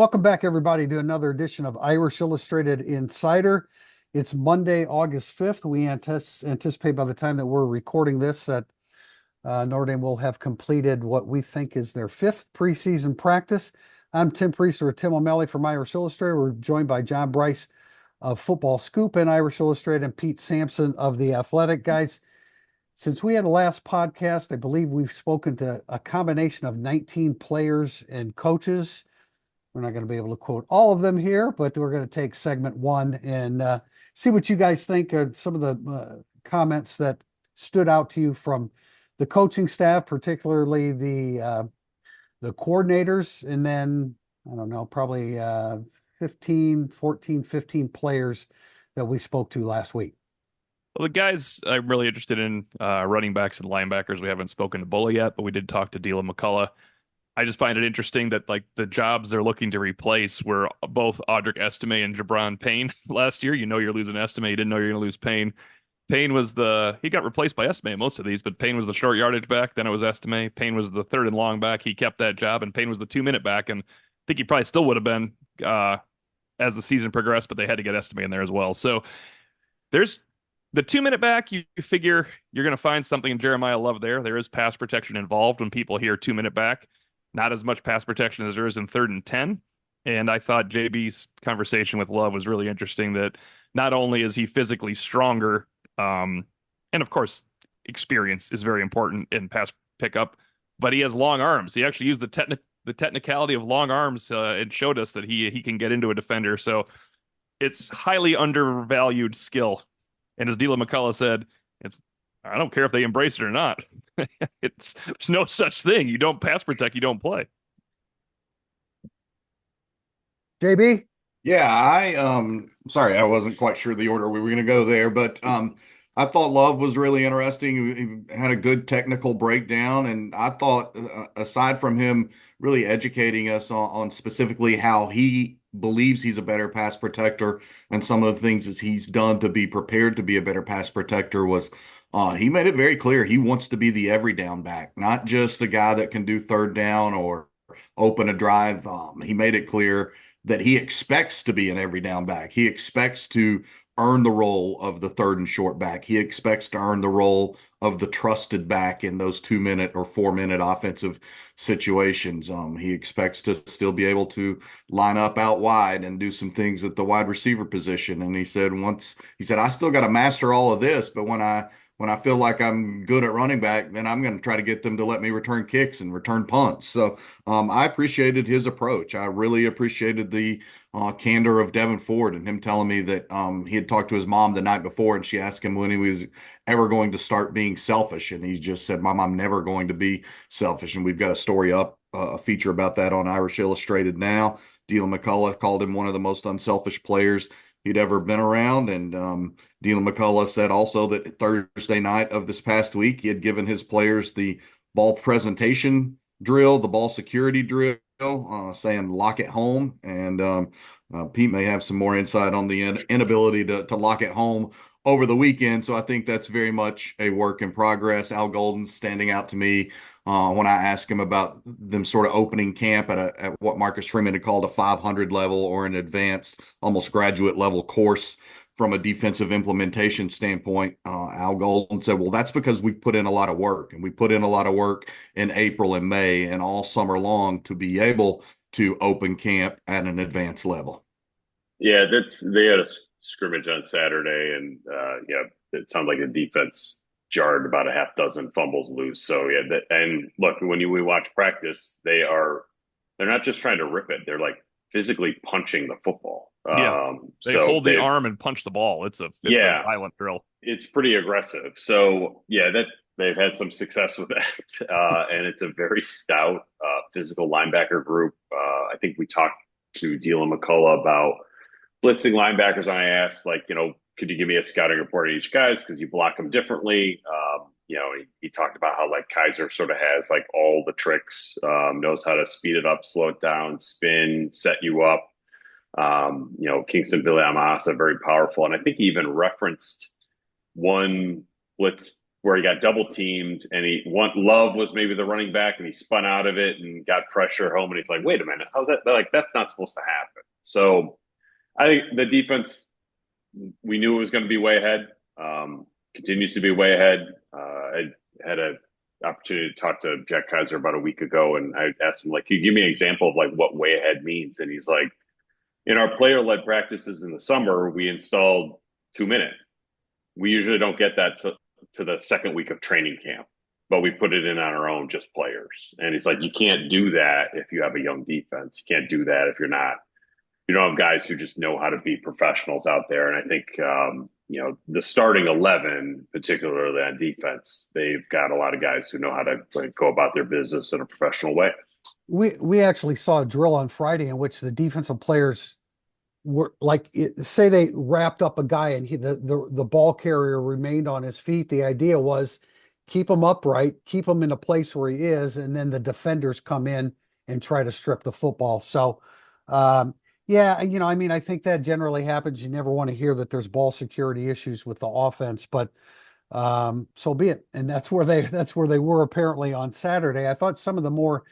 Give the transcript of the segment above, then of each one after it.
Welcome back, everybody, to another edition of Irish Illustrated Insider. It's Monday, August 5th. We anticipate by the time that we're recording this that Notre Dame will have completed what we think is their fifth preseason practice. I'm Tim Priester with Tim O'Malley from Irish Illustrated. We're joined by John Bryce of Football Scoop and Irish Illustrated and Pete Sampson of The Athletic. Guys, since we had the last podcast, I believe we've spoken to a combination of 19 players and coaches. We're not going to be able to quote all of them here, but we're going to take segment one and see what you guys think of some of the comments that stood out to you from the coaching staff, particularly the coordinators, and then, I don't know, probably 15 players that we spoke to last week. Well, the guys I'm really interested in running backs and linebackers. We haven't spoken to Bully yet, but we did talk to Deland McCullough. I just find it interesting that like the jobs they're looking to replace were both Audric Estime and Jabron Payne last year. You know you're losing Estime. You didn't know you're going to lose Payne. Payne was he got replaced by Estime most of these, but Payne was the short yardage back. Then it was Estime. Payne was the third and long back. He kept that job, and Payne was the 2-minute back. And I think he probably still would have been as the season progressed, but they had to get Estime in there as well. So there's the 2-minute back. You figure you're going to find something in Jeremiah Love there. There is pass protection involved when people hear 2-minute back. Not as much pass protection as there is in 3rd and 10. And I thought JB's conversation with Love was really interesting that not only is he physically stronger, and of course, experience is very important in pass pickup, but he has long arms. He actually used the technicality of long arms and showed us that he can get into a defender. So it's highly undervalued skill. And as Deland McCullough said, I don't care if they embrace it or not. There's no such thing. You don't pass protect, you don't play. JB? Yeah, sorry, I wasn't quite sure the order we were going to go there, but I thought Love was really interesting. He had a good technical breakdown, and I thought, aside from him really educating us on specifically how he believes he's a better pass protector and some of the things that he's done to be prepared to be a better pass protector was he made it very clear he wants to be the every down back, not just a guy that can do third down or open a drive. He made it clear that he expects to be an every down back. He expects to earn the role of the third and short back. He expects to earn the role of the trusted back in those 2-minute or 4-minute offensive situations. He expects to still be able to line up out wide and do some things at the wide receiver position. And he said, I still got to master all of this, but when I feel like I'm good at running back, then I'm going to try to get them to let me return kicks and return punts. So I appreciated his approach. I really appreciated the candor of Devin Ford and him telling me that he had talked to his mom the night before, and she asked him when he was ever going to start being selfish. And he just said, Mom, I'm never going to be selfish. And we've got a story up, a feature about that on Irish Illustrated now. Deland McCullough called him one of the most unselfish players he'd ever been around. And Deland McCullough said also that Thursday night of this past week, he had given his players the ball presentation drill, the ball security drill, saying lock it home. And Pete may have some more insight on the inability to lock it home over the weekend. So I think that's very much a work in progress. Al Golden's standing out to me when I asked him about them sort of opening camp at what Marcus Freeman had called a 500 level or an advanced, almost graduate level course from a defensive implementation standpoint. Al Golden said, well, that's because we've put in a lot of work, and we put in a lot of work in April and May and all summer long to be able to open camp at an advanced level. Yeah, they had a scrimmage on Saturday, and it sounded like the defense jarred about a half dozen fumbles loose. So and look, when we watch practice, they're not just trying to rip it; they're like physically punching the football. Yeah, they hold the arm and punch the ball. It's a violent drill. It's pretty aggressive. So that they've had some success with that, and it's a very stout physical linebacker group. I think we talked to Deland McCullough about blitzing linebackers, and I asked, could you give me a scouting report on each guys because you block them differently? He talked about how Kaiser sort of has all the tricks, knows how to speed it up, slow it down, spin, set you up. Kingston Billy Amasa, very powerful, and I think he even referenced one blitz where he got double teamed and Love was maybe the running back and he spun out of it and got pressure home and he's like, wait a minute, how's that? They're like, that's not supposed to happen. So I think the defense, we knew it was going to be way ahead. Continues to be way ahead. I had an opportunity to talk to Jack Kaiser about a week ago, and I asked him, like, can you give me an example of like what way ahead means? And he's like, in our player-led practices in the summer, we installed 2 minute. We usually don't get that to the second week of training camp, but we put it in on our own, just players. And he's like, you can't do that if you have a young defense. You can't do that if you don't have guys who just know how to be professionals out there. And I think, the starting 11, particularly on defense, they've got a lot of guys who know how to go about their business in a professional way. We actually saw a drill on Friday in which the defensive players were like, say they wrapped up a guy and the ball carrier remained on his feet. The idea was keep him upright, keep him in a place where he is, and then the defenders come in and try to strip the football. So, yeah, I think that generally happens. You never want to hear that there's ball security issues with the offense, but so be it. And that's where they were apparently on Saturday. I thought some of the more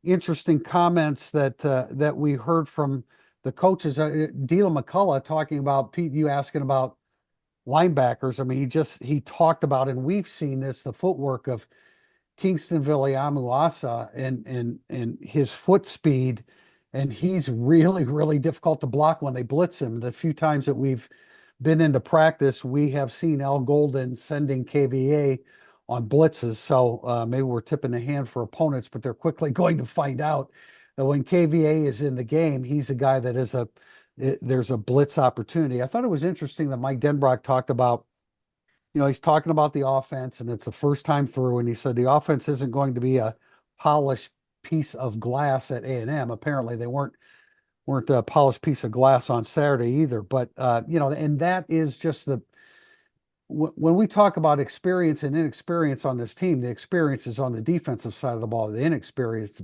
interesting comments that we heard from the coaches, Deala McCullough talking about, Pete, you asking about linebackers. I mean, he talked about, and we've seen this, the footwork of Kingston Viliamu-Asa and his foot speed. And he's really, really difficult to block when they blitz him. The few times that we've been into practice, we have seen Al Golden sending KVA on blitzes. So maybe we're tipping the hand for opponents, but they're quickly going to find out that when KVA is in the game, he's a guy that there's a blitz opportunity. I thought it was interesting that Mike Denbrock talked about, he's talking about the offense and it's the first time through. And he said the offense isn't going to be a polished piece of glass at A&M. Apparently they weren't a polished piece of glass on Saturday either. But, and that is just when we talk about experience and inexperience on this team, the experience is on the defensive side of the ball. The inexperience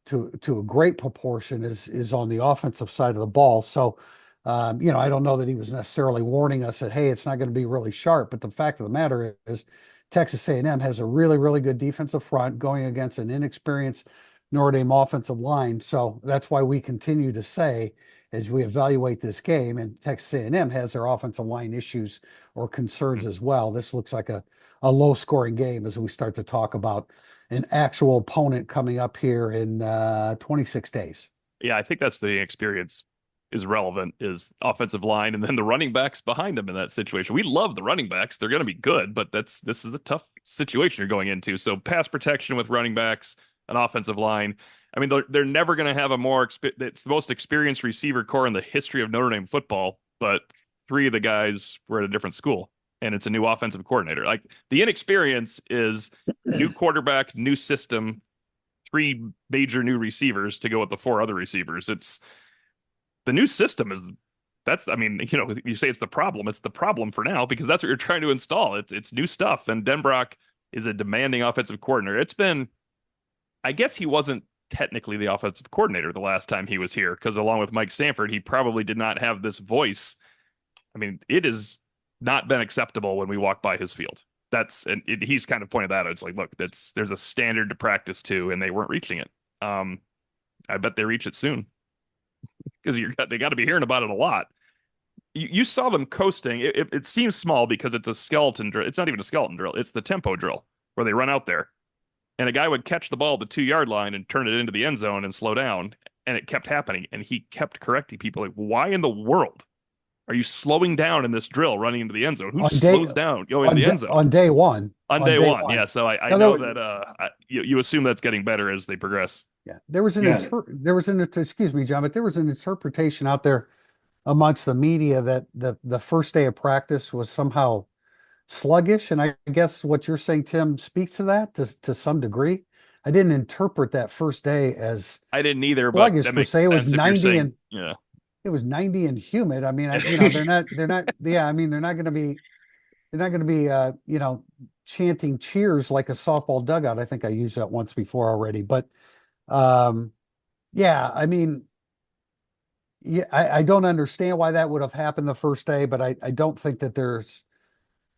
to a great proportion is on the offensive side of the ball. So, I don't know that he was necessarily warning us that, hey, it's not going to be really sharp. But the fact of the matter is Texas A&M has a really, really good defensive front going against an inexperienced Notre Dame offensive line. So that's why we continue to say, as we evaluate this game, and Texas A&M has their offensive line issues or concerns as well, this looks like a low-scoring game as we start to talk about an actual opponent coming up here in 26 days. Yeah, I think that's the experience is relevant, is offensive line and then the running backs behind them in that situation. We love the running backs. They're going to be good, but this is a tough situation you're going into. So pass protection with running backs, an offensive line. I mean, they're never going to have it's the most experienced receiver core in the history of Notre Dame football, but 3 of the guys were at a different school and it's a new offensive coordinator. Like, the inexperience is new quarterback, new system, 3 major new receivers to go with the 4 other receivers. It's the new system you say it's the problem. It's the problem for now because that's what you're trying to install. It's new stuff. And Denbrock is a demanding offensive coordinator. I guess he wasn't technically the offensive coordinator the last time he was here because along with Mike Sanford, he probably did not have this voice. I mean, it has not been acceptable when we walk by his field. He's kind of pointed that out. It's like, look, there's a standard to practice to, and they weren't reaching it. I bet they reach it soon because they got to be hearing about it a lot. You saw them coasting. It seems small because it's a skeleton drill. It's not even a skeleton drill. It's the tempo drill where they run out there. And a guy would catch the ball at the 2-yard line and turn it into the end zone and slow down. And it kept happening. And he kept correcting people like, why in the world are you slowing down in this drill running into the end zone? Who slows down in the end zone? On day one. On day one. Yeah. So I know that you assume that's getting better as they progress. Yeah. There was excuse me, John, but there was an interpretation out there amongst the media that the first day of practice was somehow sluggish. And I guess what you're saying, Tim, speaks to that to some degree. I didn't interpret that first day as I didn't either, but sluggish per se. It was 90 yeah. It was 90 and humid. I mean, they're not yeah, I mean, they're not going to be chanting cheers like a softball dugout. I think I used that once before already, but yeah, I mean, yeah, I don't understand why that would have happened the first day, but I don't think that there's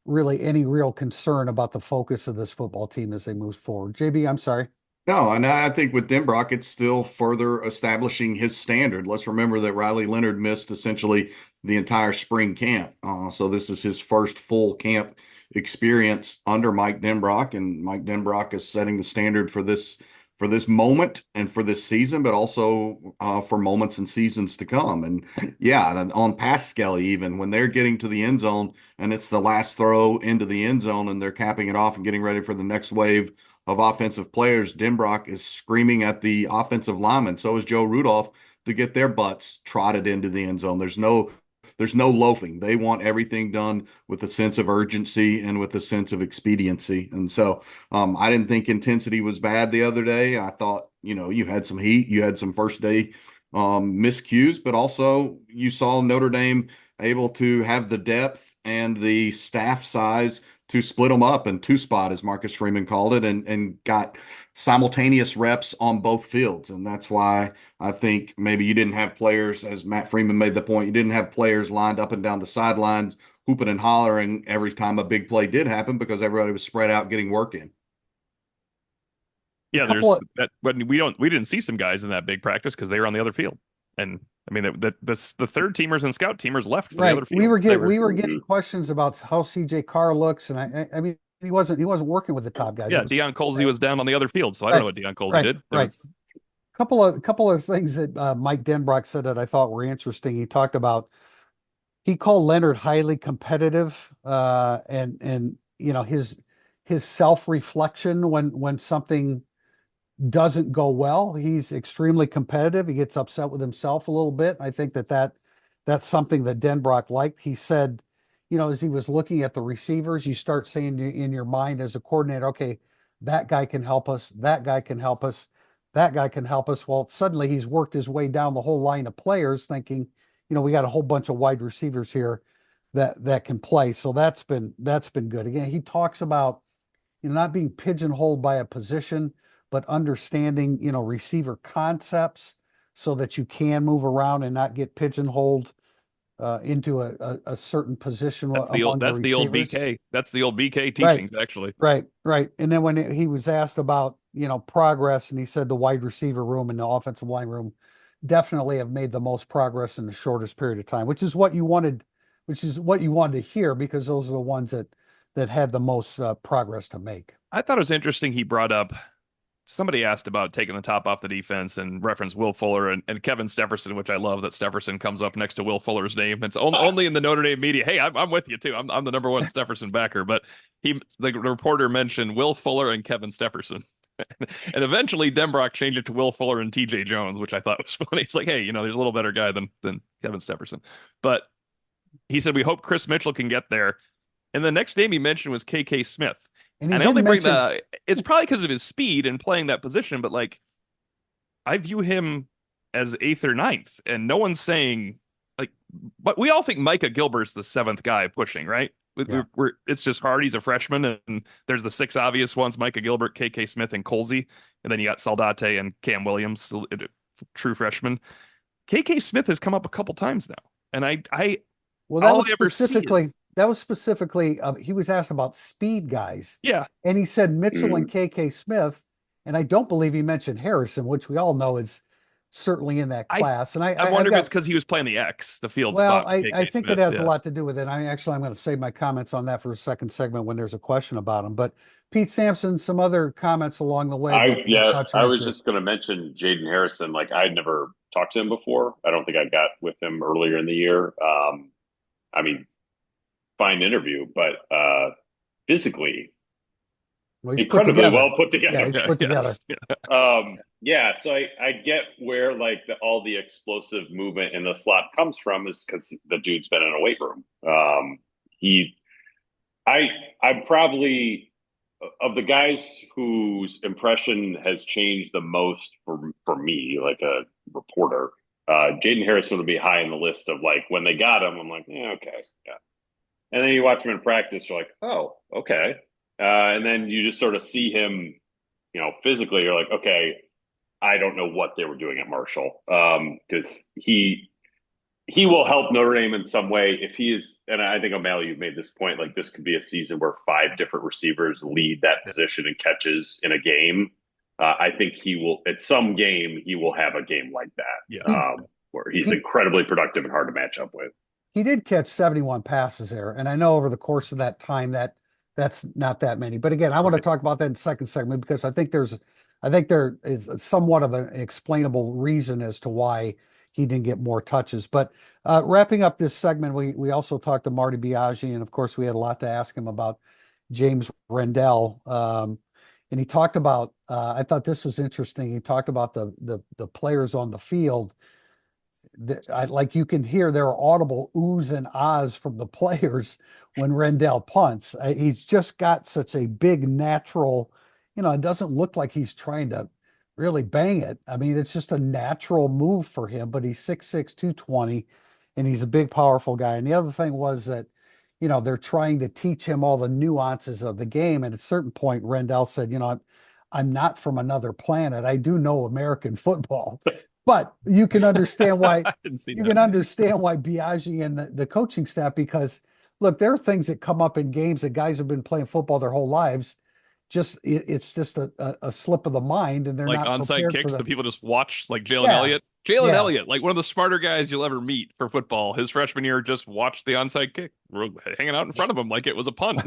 really any real concern about the focus of this football team as they move forward. JB, I'm sorry. No, and I think with Denbrock, it's still further establishing his standard. Let's remember that Riley Leonard missed essentially the entire spring camp. So this is his first full camp experience under Mike Denbrock, and Mike Denbrock is setting the standard for this moment and for this season, but also for moments and seasons to come. And yeah, on pass Skelly, even when they're getting to the end zone and it's the last throw into the end zone and they're capping it off and getting ready for the next wave of offensive players, Denbrock is screaming at the offensive linemen. So is Joe Rudolph to get their butts trotted into the end zone. There's no loafing. They want everything done with a sense of urgency and with a sense of expediency. And so I didn't think intensity was bad the other day. I thought, you had some heat, you had some first day miscues, but also you saw Notre Dame able to have the depth and the staff size to split them up in two spot, as Marcus Freeman called it, and got simultaneous reps on both fields. And that's why I think maybe you didn't have players, as Matt Freeman made the point, you didn't have players lined up and down the sidelines hooping and hollering every time a big play did happen because everybody was spread out getting work in. Yeah, there's that, but we didn't see some guys in that big practice because they were on the other field. And I mean, the third teamers and scout teamers left for the other field. We were getting questions about how CJ Carr looks, and I mean, he wasn't working with the top guys. Yeah, Deion Colsey was down on the other field, so I don't know what Deion Colsey did. Right. Couple of things that Mike Denbrock said that I thought were interesting. He called Leonard highly competitive, and his self-reflection when something doesn't go well. He's extremely competitive. He gets upset with himself a little bit. I think that's something that Denbrock liked. He said, as he was looking at the receivers, you start saying in your mind as a coordinator, okay, that guy can help us, that guy can help us, that guy can help us. Well, suddenly he's worked his way down the whole line of players thinking, we got a whole bunch of wide receivers here that can play. So that's been good. Again, he talks about, not being pigeonholed by a position, but understanding, receiver concepts so that you can move around and not get pigeonholed into a certain position. That's the old BK. That's the old BK teachings, actually. Right. And then when he was asked about, progress, and he said the wide receiver room and the offensive line room definitely have made the most progress in the shortest period of time, which is what you wanted to hear, because those are the ones that had the most progress to make. I thought it was interesting. He brought up, somebody asked about taking the top off the defense and referenced Will Fuller and Kevin Stefferson, which I love that Stefferson comes up next to Will Fuller's name. It's only in the Notre Dame media. Hey, I'm with you too. I'm the number one Stefferson backer, but the reporter mentioned Will Fuller and Kevin Stefferson. And eventually Denbrock changed it to Will Fuller and TJ Jones, which I thought was funny. It's like, hey, there's a little better guy than Kevin Stefferson. But he said, we hope Chris Mitchell can get there. And the next name he mentioned was KK Smith. And I only bring that, it's probably because of his speed and playing that position, but like, I view him as 8th or 9th, and no one's saying, like, but we all think Micah Gilbert's the 7th guy pushing, right? Yeah. It's just hard. He's a freshman, and there's the 6 obvious ones: Micah Gilbert, KK Smith, and Colsey. And then you got Saldate and Cam Williams, true freshman. KK Smith has come up a couple times now. And that was specifically, he was asked about speed guys. Yeah. And he said Mitchell and KK Smith. And I don't believe he mentioned Harrison, which we all know is certainly in that class. And I wonder if it's because he was playing the field spot. Well, I think it has a lot to do with it. I'm going to save my comments on that for a second segment when there's a question about him. But Pete Sampson, some other comments along the way. I was just going to mention Jaden Harrison. Like, I'd never talked to him before. I don't think I got with him earlier in the year. I mean, fine interview, but physically, incredibly well put together. Yeah, he's put together. So I get where all the explosive movement in the slot comes from, is because the dude's been in a weight room. I'm probably, of the guys whose impression has changed the most for me, like a reporter, Jaden Harrison would be high in the list of when they got him, I'm like, yeah, okay, yeah. And then you watch him in practice, you're like, oh, okay. And then you just sort of see him, physically, you're like, okay, I don't know what they were doing at Marshall. Because he will help Notre Dame in some way if he is. And I think O'Malley, you've made this point. Like this could be a season where 5 different receivers lead that position and catches in a game. I think he will at some game he will have a game like Yeah. that where he's He, incredibly productive and hard to match up with. he did catch 71 passes there, and I know over the course of that time that's not that many. But again, I want to talk about that in the second segment because I think there is somewhat of an explainable reason as to why he didn't get more touches. But wrapping up this segment, we also talked to Marty Biaggi, and of course we had a lot to ask him about James Rendell. And he talked about I thought this was interesting. He talked about the players on the field like you can hear there are audible oohs and ahs from the players when Rendell punts. He's just got such a big natural, it doesn't look like he's trying to really bang it. I mean, it's just a natural move for him, but he's 6'6", 220, and he's a big, powerful guy. And the other thing was that, they're trying to teach him all the nuances of the game. And at a certain point, Rendell said, I'm not from another planet. I do know American football. But you can understand why can understand why Biaggi and the coaching staff, because look, there are things that come up in games that guys have been playing football their whole lives. It's just a slip of the mind, and they're like not onside prepared kicks for that people just watch, like Jalen Yeah. Elliott. Jalen Yeah. Elliott, like one of the smarter guys you'll ever meet for football. His freshman year, just watched the onside kick, hanging out in front of him like it was a punt.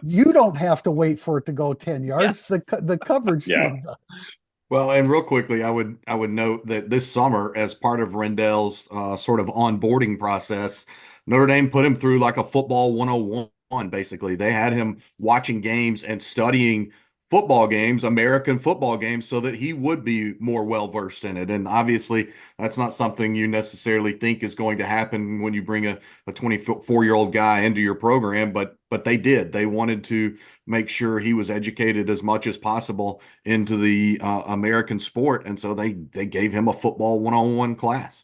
You don't have to wait for it to go 10 yards. Yes. The coverage Yeah. team does. Well, and real quickly, I would note that this summer, as part of Rendell's sort of onboarding process, Notre Dame put him through like a football 101. Basically, they had him watching games and studying football games, American football games, so that he would be more well versed in it. And obviously, that's not something you necessarily think is going to happen when you bring a 24-year-old guy into your program, but they did. They wanted to make sure he was educated as much as possible into the American sport, and so they gave him a football 101 class.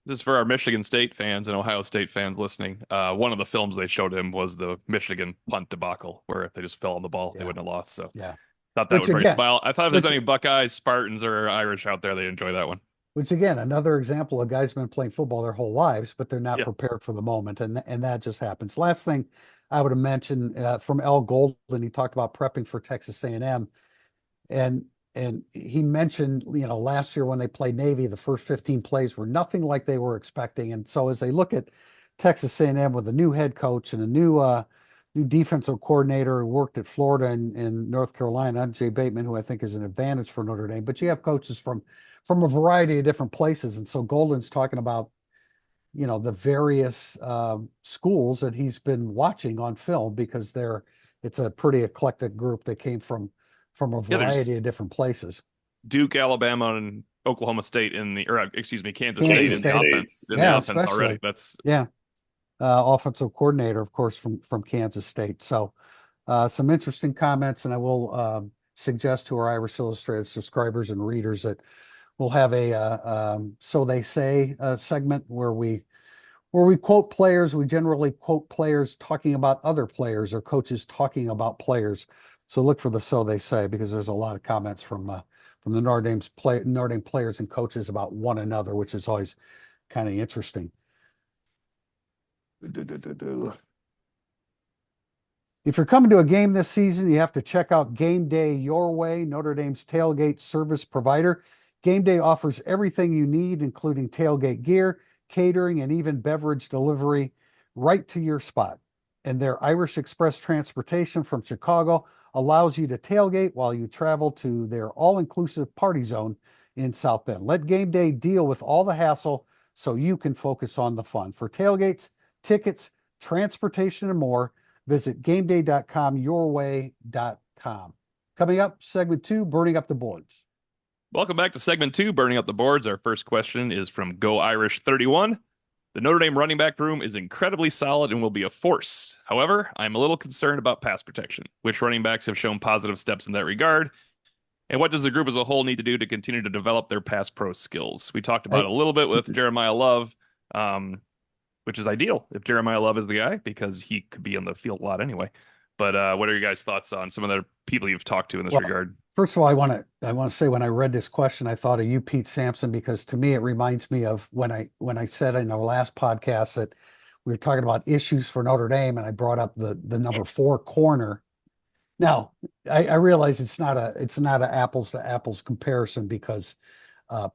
This is for our Michigan State fans and Ohio State fans listening. One of the films they showed him was the Michigan punt debacle, where if they just fell on the ball, they wouldn't have lost. So Yeah. thought that Which would bring a again- smile. I thought if there's which- any Buckeyes, Spartans, or Irish out there, they'd enjoy that one. Which again, another example of guys been playing football their whole lives, but they're not Yeah. prepared for the moment, and that just happens. Last thing I would have mentioned from L. Golden, he talked about prepping for Texas A&M, and he mentioned last year when they played Navy, the first 15 plays were nothing like they were expecting, and so as they look at Texas A&M with a new head coach and a new defensive coordinator who worked at Florida and North Carolina, Jay Bateman, who I think is an advantage for Notre Dame, but you have coaches from a variety of different places. And so Golden's talking about, the various schools that he's been watching on film, because it's a pretty eclectic group that came from a variety of different places. Duke, Alabama, and Oklahoma State Kansas Kansas State in the State. offense. In Yeah, the offense especially. already. That's Offensive coordinator, of course, from Kansas State. So some interesting comments, and I will suggest to our Irish Illustrated subscribers and readers that we'll have a So They Say segment where we quote players. We generally quote players talking about other players or coaches talking about players. So look for the So They Say, because there's a lot of comments from the Notre Dame players and coaches about one another, which is always kind of interesting. If you're coming to a game this season, you have to check out Game Day Your Way, Notre Dame's tailgate service provider. Game Day offers everything you need, including tailgate gear, catering, and even beverage delivery right to your spot. And their Irish Express transportation from Chicago allows you to tailgate while you travel to their all-inclusive party zone in South Bend. Let Game Day deal with all the hassle so you can focus on the fun. For tailgates, tickets, transportation, and more, visit gameday.com, yourway.com. Coming up, segment 2, burning up the boards. Welcome back to segment 2, burning up the boards. Our first question is from Go Irish 31. The Notre Dame running back room is incredibly solid and will be a force. However, I'm a little concerned about pass protection. Which running backs have shown positive steps in that regard? And what does the group as a whole need to do to continue to develop their pass pro skills? We talked about it a little bit with Jeremiah Love, which is ideal if Jeremiah Love is the guy, because he could be on the field a lot anyway. But what are your guys' thoughts on some of the people you've talked to in this regard? First of all, I want to say when I read this question, I thought of you, Pete Sampson, because to me it reminds me of when I said in our last podcast that we were talking about issues for Notre Dame, and I brought up the number 4 corner. Now, I realize it's not a apples to apples comparison because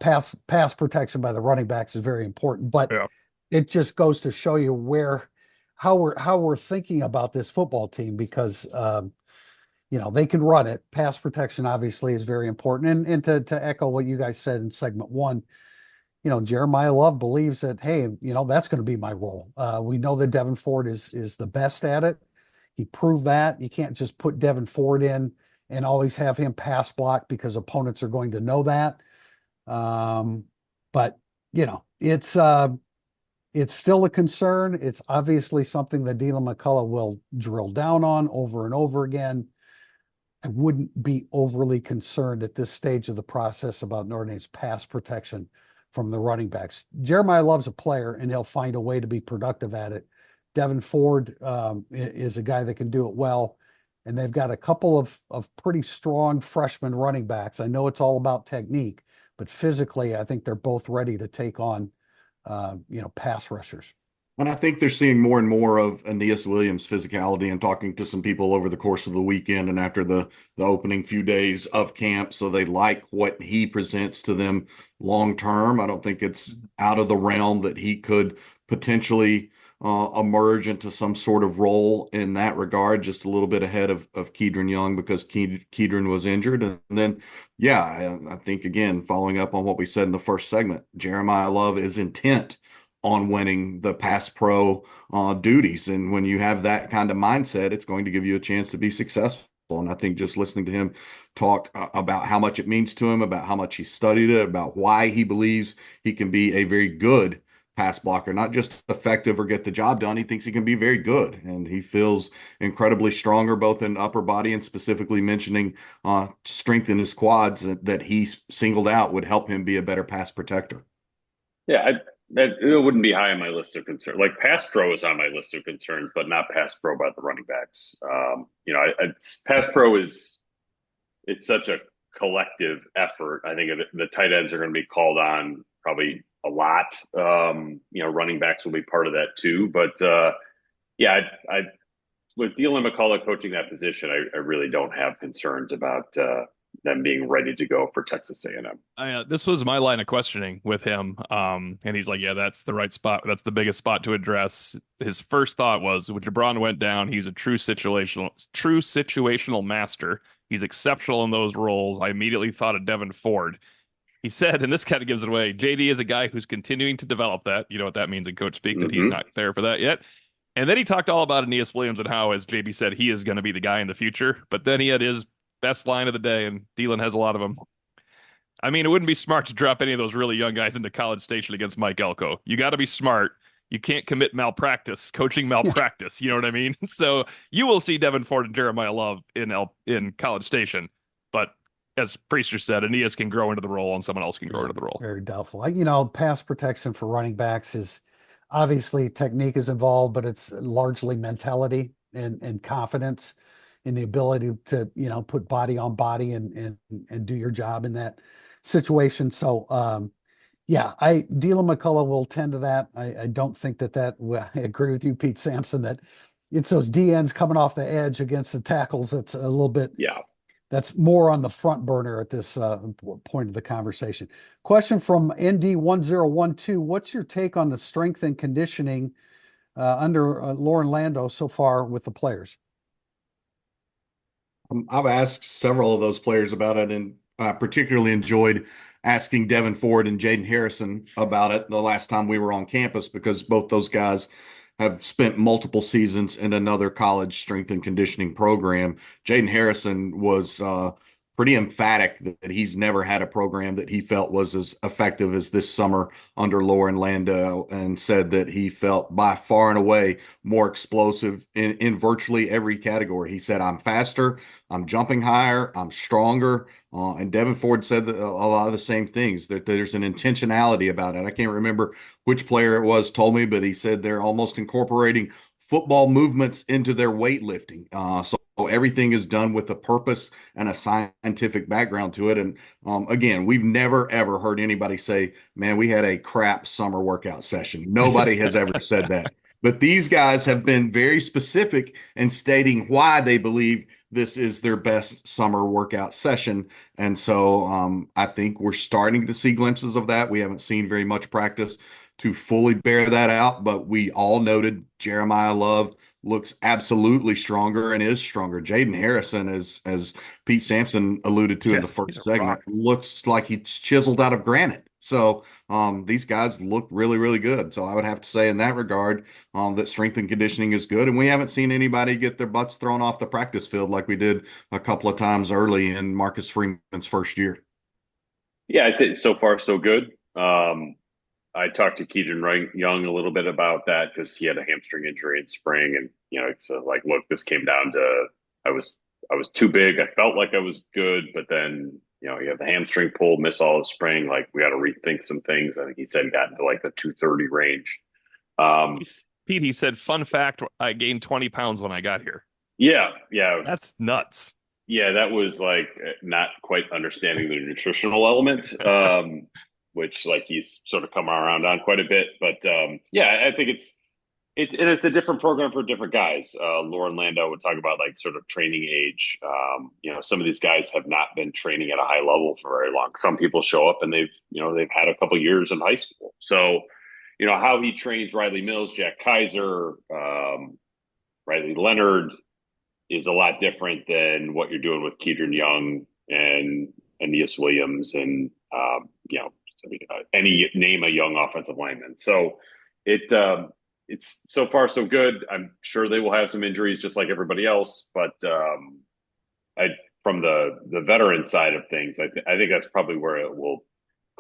pass protection by the running backs is very important, but Yeah. it just goes to show you how we're thinking about this football team because they can run it. Pass protection obviously is very important. And to echo what you guys said in segment one, Jeremiah Love believes that, hey, that's going to be my role. We know that Devin Ford is the best at it. He proved that. You can't just put Devin Ford in and always have him pass block because opponents are going to know that. But it's still a concern. It's obviously something that Dylan McCullough will drill down on over and over again. I wouldn't be overly concerned at this stage of the process about Notre Dame's pass protection from the running backs. Jeremiah Love's a player, and he'll find a way to be productive at it. Devin Ford is a guy that can do it well, and they've got a couple of pretty strong freshman running backs. I know it's all about technique, but physically, I think they're both ready to take on pass rushers. And I think they're seeing more and more of Aeneas Williams' physicality and talking to some people over the course of the weekend and after the opening few days of camp. So they like what he presents to them long term. I don't think it's out of the realm that he could potentially emerge into some sort of role in that regard, just a little bit ahead of Kedron Young because Kedron was injured. And then, yeah, I think, again, following up on what we said in the first segment, Jeremiah Love is intent on winning the pass pro duties. And when you have that kind of mindset, it's going to give you a chance to be successful. And I think just listening to him talk about how much it means to him, about how much he studied it, about why he believes he can be a very good pass blocker, not just effective or get the job done. He thinks he can be very good. And he feels incredibly stronger, both in upper body and specifically mentioning strength in his quads that he singled out would help him be a better pass protector. Yeah, it wouldn't be high on my list of concerns. Like pass pro is on my list of concerns, but not pass pro by the running backs. Pass pro it's such a collective effort. I think the tight ends are going to be called on probably a lot. Running backs will be part of that too. But I with Dylan McCullough coaching that position, I really don't have concerns about them being ready to go for Texas A&M. This was my line of questioning with him. And he's like, yeah, that's the right spot. That's the biggest spot to address. His first thought was when Jabron went down, he's a true situational master. He's exceptional in those roles. I immediately thought of Devin Ford. He said, and this kind of gives it away, JD is a guy who's continuing to develop that. You know what that means in coach speak, that he's not there for that yet. And then he talked all about Aeneas Williams and how, as JB said, he is going to be the guy in the future. But then he had his best line of the day, and Dylan has a lot of them. I mean, it wouldn't be smart to drop any of those really young guys into College Station against Mike Elko. You got to be smart. You can't commit coaching malpractice. You know what I mean? So you will see Devin Ford and Jeremiah Love in College Station. But as Priester said, Aeneas can grow into the role and someone else can grow into the role. Very doubtful. Pass protection for running backs is obviously technique is involved, but it's largely mentality and confidence in the ability to, put body on body and do your job in that situation. So, Dylan McCullough will tend to that. I don't think I agree with you, Pete Sampson, that it's those DNs coming off the edge against the tackles. That's a little bit, that's more on the front burner at this point of the conversation. Question from ND1012. What's your take on the strength and conditioning under Lauren Lando so far with the players? I've asked several of those players about it, and I particularly enjoyed asking Devin Ford and Jaden Harrison about it the last time we were on campus, because both those guys have spent multiple seasons in another college strength and conditioning program. Jaden Harrison was pretty emphatic that he's never had a program that he felt was as effective as this summer under Lauren Lando, and said that he felt by far and away more explosive in virtually every category. He said, I'm faster, I'm jumping higher, I'm stronger. And Devin Ford said a lot of the same things, that there's an intentionality about it. I can't remember which player it was told me, but he said they're almost incorporating football movements into their weightlifting. So everything is done with a purpose and a scientific background to it. And again, we've never, ever heard anybody say, man, we had a crap summer workout session. Nobody has ever said that. But these guys have been very specific in stating why they believe this is their best summer workout session. And so I think we're starting to see glimpses of that. We haven't seen very much practice to fully bear that out, but we all noted Jeremiah Love looks absolutely stronger and is stronger. Jaden Harrison, as Pete Sampson alluded to in the first segment, looks like he's chiseled out of granite. So these guys look really, really good. So I would have to say in that regard that strength and conditioning is good. And we haven't seen anybody get their butts thrown off the practice field like we did a couple of times early in Marcus Freeman's first year. Yeah, I think so far so good. I talked to Keaton Young a little bit about that because he had a hamstring injury in spring, and it's like, look, this came down to I was too big. I felt like I was good, but then you have the hamstring pull, miss all of spring. Like, we got to rethink some things. I think he said he got into like the 230 range. Pete, he said, fun fact, I gained 20 pounds when I got here. Yeah, That's nuts. Yeah, that was like not quite understanding the nutritional element. Which like he's sort of come around on quite a bit. But yeah, I think it's a different program for different guys. Lauren Landau would talk about like sort of training age. Some of these guys have not been training at a high level for very long. Some people show up and they've had a couple years in high school. So, how he trains Riley Mills, Jack Kaiser, Riley Leonard is a lot different than what you're doing with Keaton Young and Aeneas Williams and any name a young offensive lineman. So it's so far so good. I'm sure they will have some injuries just like everybody else, but from the veteran side of things, I think that's probably where it will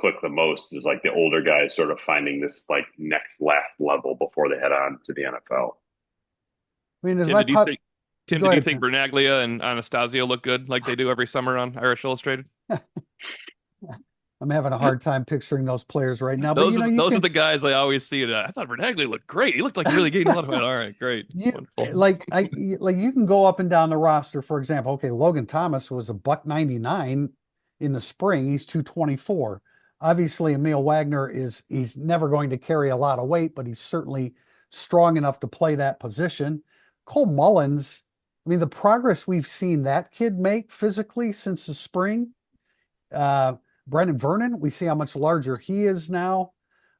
click the most, is like the older guys sort of finding this like last level before they head on to the NFL. I mean, Tim, did you think Bernaglia and Anastasio look good like they do every summer on Irish Illustrated? I'm having a hard time picturing those players right now. Those are the guys I always see. I thought Bernaglia looked great. He looked like he really gained a lot of weight. All right, great. You can go up and down the roster. For example, okay, Logan Thomas was a $199 in the spring. He's 224. Obviously, Emil Wagner he's never going to carry a lot of weight, but he's certainly strong enough to play that position. Cole Mullins, I mean, the progress we've seen that kid make physically since the spring. Brendan Vernon, we see how much larger he is now.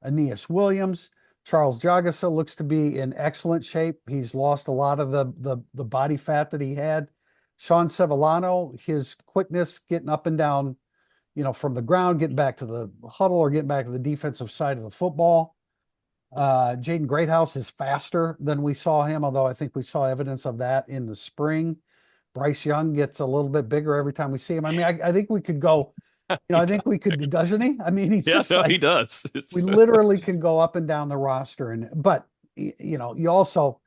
Aeneas Williams, Charles Jagasa looks to be in excellent shape. He's lost a lot of the body fat that he had. Sean Sevillano, his quickness getting up and down, from the ground, getting back to the huddle or getting back to the defensive side of the football. Jaden Greathouse is faster than we saw him, although I think we saw evidence of that in the spring. Bryce Young gets a little bit bigger every time we see him. I mean, I think we could go. I think we could, doesn't he? I mean, he does. We literally can go up and down the roster, but you also,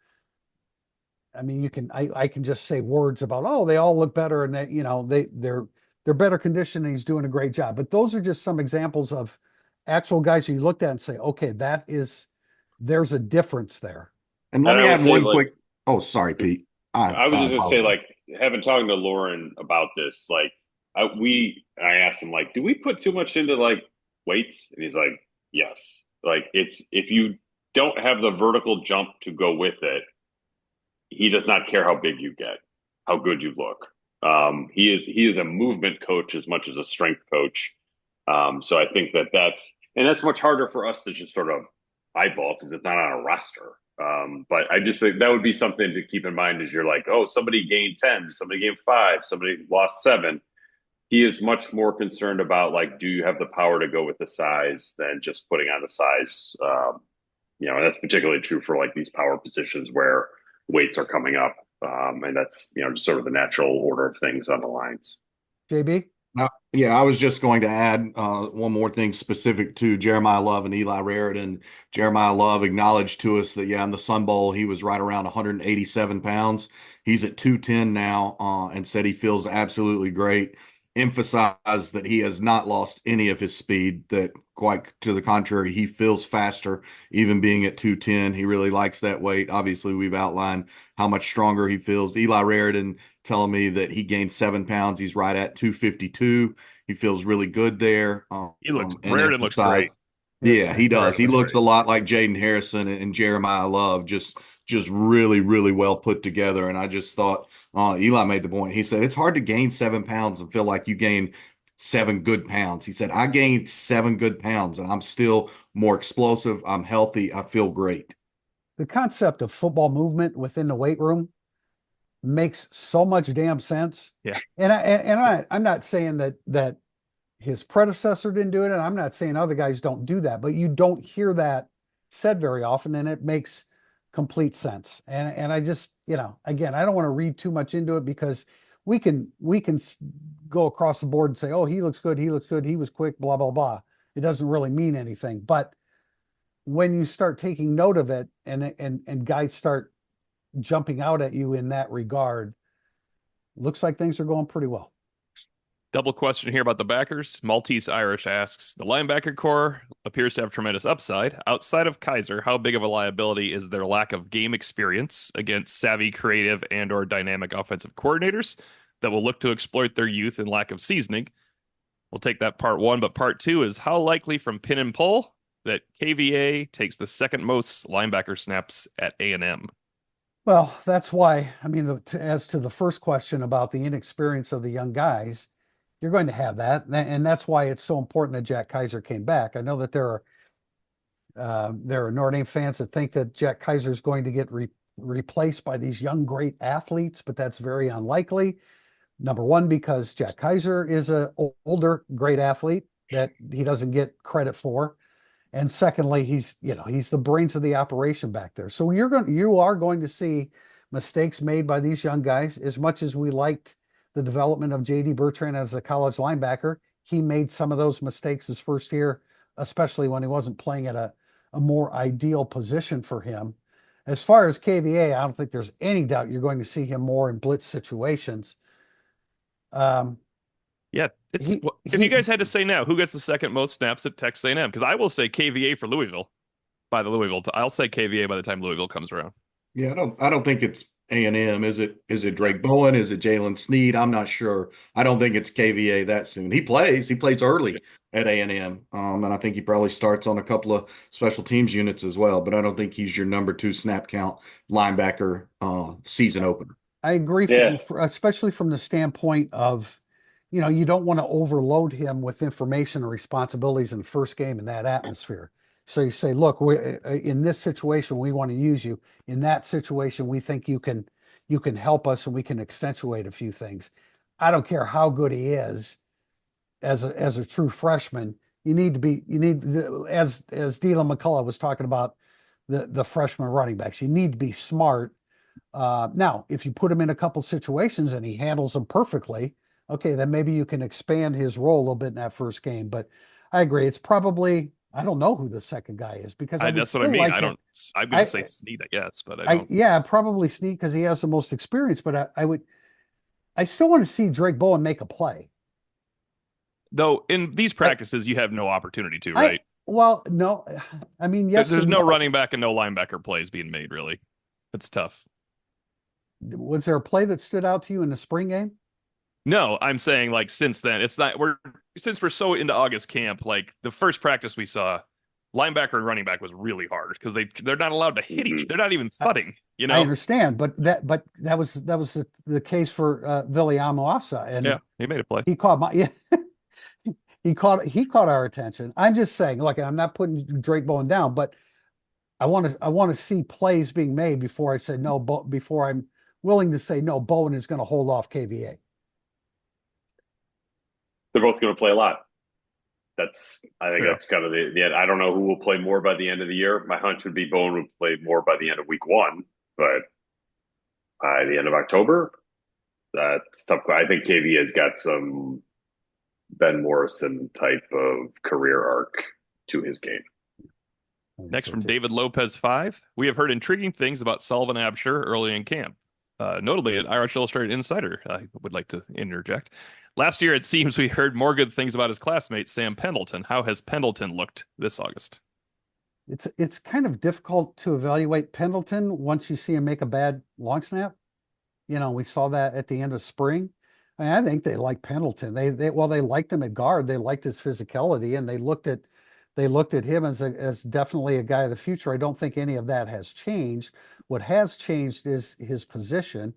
I mean, I can just say words about, oh, they all look better and they're better conditioned and he's doing a great job. But those are just some examples of actual guys who you looked at and say, okay, there's a difference there. And let me add one quick. Oh, sorry, Pete. I was just going to say, like, having talking to Lauren about this, like, I asked him, like, do we put too much into like weights? And he's like, yes. Like, if you don't have the vertical jump to go with it, he does not care how big you get, how good you look. He is a movement coach as much as a strength coach. So I think that's much harder for us to just sort of eyeball because it's not on a roster. But I just think that would be something to keep in mind as you're like, oh, somebody gained 10, somebody gained 5, somebody lost 7. He is much more concerned about, like, do you have the power to go with the size than just putting on the size. And that's particularly true for like these power positions where weights are coming up. And that's, just sort of the natural order of things on the lines. JB? Yeah, I was just going to add one more thing specific to Jeremiah Love and Eli Raritan. Jeremiah Love acknowledged to us that, in the Sun Bowl, he was right around 187 pounds. He's at 210 now and said he feels absolutely great. Emphasized that he has not lost any of his speed, that quite to the contrary, he feels faster, even being at 210. He really likes that weight. Obviously, we've outlined how much stronger he feels. Eli Raridan telling me that he gained 7 pounds. He's right at 252. He feels really good there. And Raridan looks great. emphasize, yeah, he does. He Raridan looks looks a great. lot like Jaden Harrison and Jeremiah Love, just really, really well put together. And I just thought Eli made the point. He said it's hard to gain 7 pounds and feel like you gained 7 good pounds. He said I gained 7 good pounds and I'm still more explosive. I'm healthy. I feel great. The concept of football movement within the weight room makes so much damn sense. Yeah. I'm not saying that his predecessor didn't do it, and I'm not saying other guys don't do that, but you don't hear that said very often, and it makes complete sense. And I just, again, I don't want to read too much into it because we can go across the board and say, oh, he looks good, he was quick, blah blah blah. It doesn't really mean anything. But when you start taking note of it, and guys start jumping out at you in that regard, looks like things are going pretty well. Double question here about the backers. Maltese Irish asks, the linebacker core appears to have tremendous upside. Outside of Kaiser, how big of a liability is their lack of game experience against savvy, creative, and/or dynamic offensive coordinators that will look to exploit their youth and lack of seasoning? We'll take that part one, but part two is how likely from pin and pull that KVA takes the second most linebacker snaps at A&M? Well, that's why, I mean, as to the first question about the inexperience of the young guys, you're going to have that. And that's why it's so important that Jack Kaiser came back. I know that there are Notre Dame fans that think that Jack Kaiser is going to get replaced by these young, great athletes, but that's very unlikely. Number one, because Jack Kaiser is an older, great athlete that he doesn't get credit for. And secondly, he's the brains of the operation back there. So you are going to see mistakes made by these young guys. As much as we liked the development of J.D. Bertrand as a college linebacker, he made some of those mistakes his first year, especially when he wasn't playing at a more ideal position for him. As far as KVA, I don't think there's any doubt you're going to see him more in blitz situations. Yeah, if you guys had to say now, who gets the second most snaps at Texas A&M? Because I will say KVA for Louisville. I'll say KVA by the time Louisville comes around. Yeah, I don't think it's A&M. Is it Drake Bowen? Is it Jalen Sneed? I'm not sure. I don't think it's KVA that soon. He plays early at A&M. And I think he probably starts on a couple of special teams units as well, but I don't think he's your number 2 snap count linebacker season opener. I agree, especially from the standpoint of, you don't want to overload him with information or responsibilities in the first game in that atmosphere. So you say, look, in this situation, we want to use you. In that situation, we think you can help us and we can accentuate a few things. I don't care how good he is as a true freshman. As Dylan McCullough was talking about the freshman running backs, you need to be smart. Now, if you put him in a couple situations and he handles them perfectly, okay, then maybe you can expand his role a little bit in that first game. But I agree, it's probably, I don't know who the second guy is because that's what I mean. I'm going to say Snead, I guess, but I don't. Yeah, probably Snead because he has the most experience. But I still want to see Drake Bowen make a play. Though in these practices, you have no opportunity to, right? Well, no, I mean, yes. There's no running back and no linebacker plays being made, really. It's tough. Was there a play that stood out to you in the spring game? No, I'm saying like since then, since we're so into August camp, like the first practice we saw, linebacker and running back was really hard because they're not allowed to hit each. They're not even thudding. I understand, but that was the case for Viliamu-Asa, and yeah, he made a play. He caught he caught our attention. I'm just saying, look, I'm not putting Drake Bowen down, but I want to see plays being made before I say no. Before I'm willing to say no, Bowen is going to hold off KVA. They're both going to play a lot. That's kind of the end. I don't know who will play more by the end of the year. My hunch would be Bowen would play more by the end of week 1, but by the end of October, that's tough. I think KV has got some Ben Morrison type of career arc to his game. Next from David Lopez 5. We have heard intriguing things about Sullivan Absher early in camp. Notably, at Irish Illustrated Insider, I would like to interject. Last year, it seems we heard more good things about his classmate, Sam Pendleton. How has Pendleton looked this August? It's kind of difficult to evaluate Pendleton once you see him make a bad long snap. We saw that at the end of spring. I think they like Pendleton. They liked him at guard. They liked his physicality, and they looked at him as definitely a guy of the future. I don't think any of that has changed. What has changed is his position,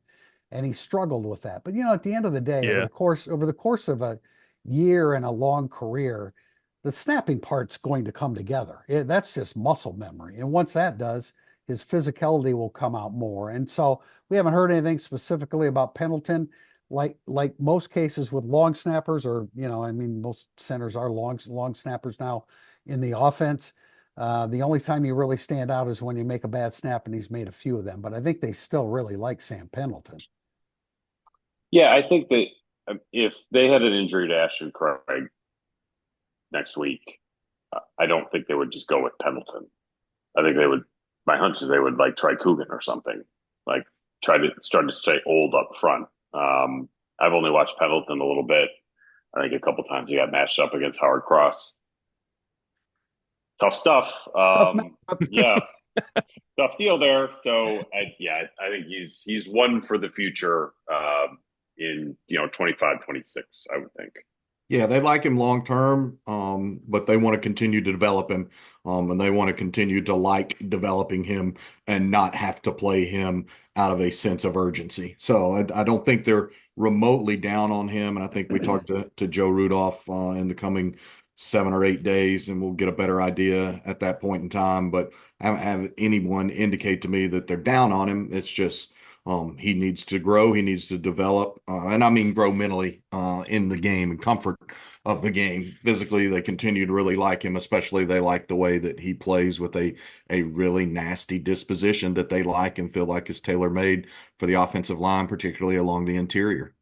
and he struggled with that. But at the end of the day, over Yeah. the course of a year and a long career, the snapping part's going to come together. That's just muscle memory. And once that does, his physicality will come out more. And so we haven't heard anything specifically about Pendleton. Like most cases with long snappers, or most centers are long snappers now in the offense. The only time you really stand out is when you make a bad snap, and he's made a few of them. But I think they still really like Sam Pendleton. Yeah, I think that if they had an injury to Ashton Craig next week, I don't think they would just go with Pendleton. I think they would. My hunch is they would like try Coogan or something, like try to start to stay old up front. I've only watched Pendleton a little bit. I think a couple times he got matched up against Howard Cross. Tough stuff. Yeah, tough deal there. So I think he's one for the future in 25, 26, I would think. Yeah, they like him long term, but they want to continue to develop him, and they want to continue to like developing him and not have to play him out of a sense of urgency. So I don't think they're remotely down on him, and I think we talked to Joe Rudolph in the coming 7 or 8 days, and we'll get a better idea at that point in time. But I haven't had anyone indicate to me that they're down on him. It's just he needs to grow. He needs to develop, and I mean grow mentally in the game and comfort of the game. Physically, they continue to really like him, especially they like the way that he plays with a really nasty disposition that they like and feel like is tailor-made for the offensive line, particularly along the interior.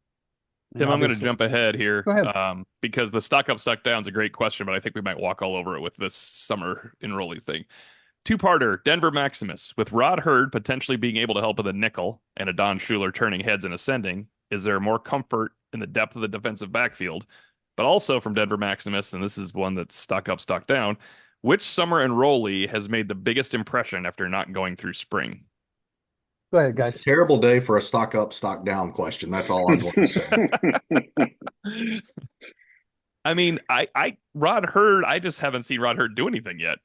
Tim, I'm going to jump ahead here Go ahead. because the stock up, stock down is a great question, but I think we might walk all over it with this summer enrollee thing. Two-parter, Denver Maximus. With Rod Hurd potentially being able to help with a nickel and a Don Schuler turning heads and ascending, is there more comfort in the depth of the defensive backfield? But also from Denver Maximus, and this is one that's stock up, stock down, which summer enrollee has made the biggest impression after not going through spring? Go ahead, It's guys. a terrible day for a stock up, stock down question. That's all I'm going to say. I mean, Rod Hurd, I just haven't seen Rod Hurd do anything yet.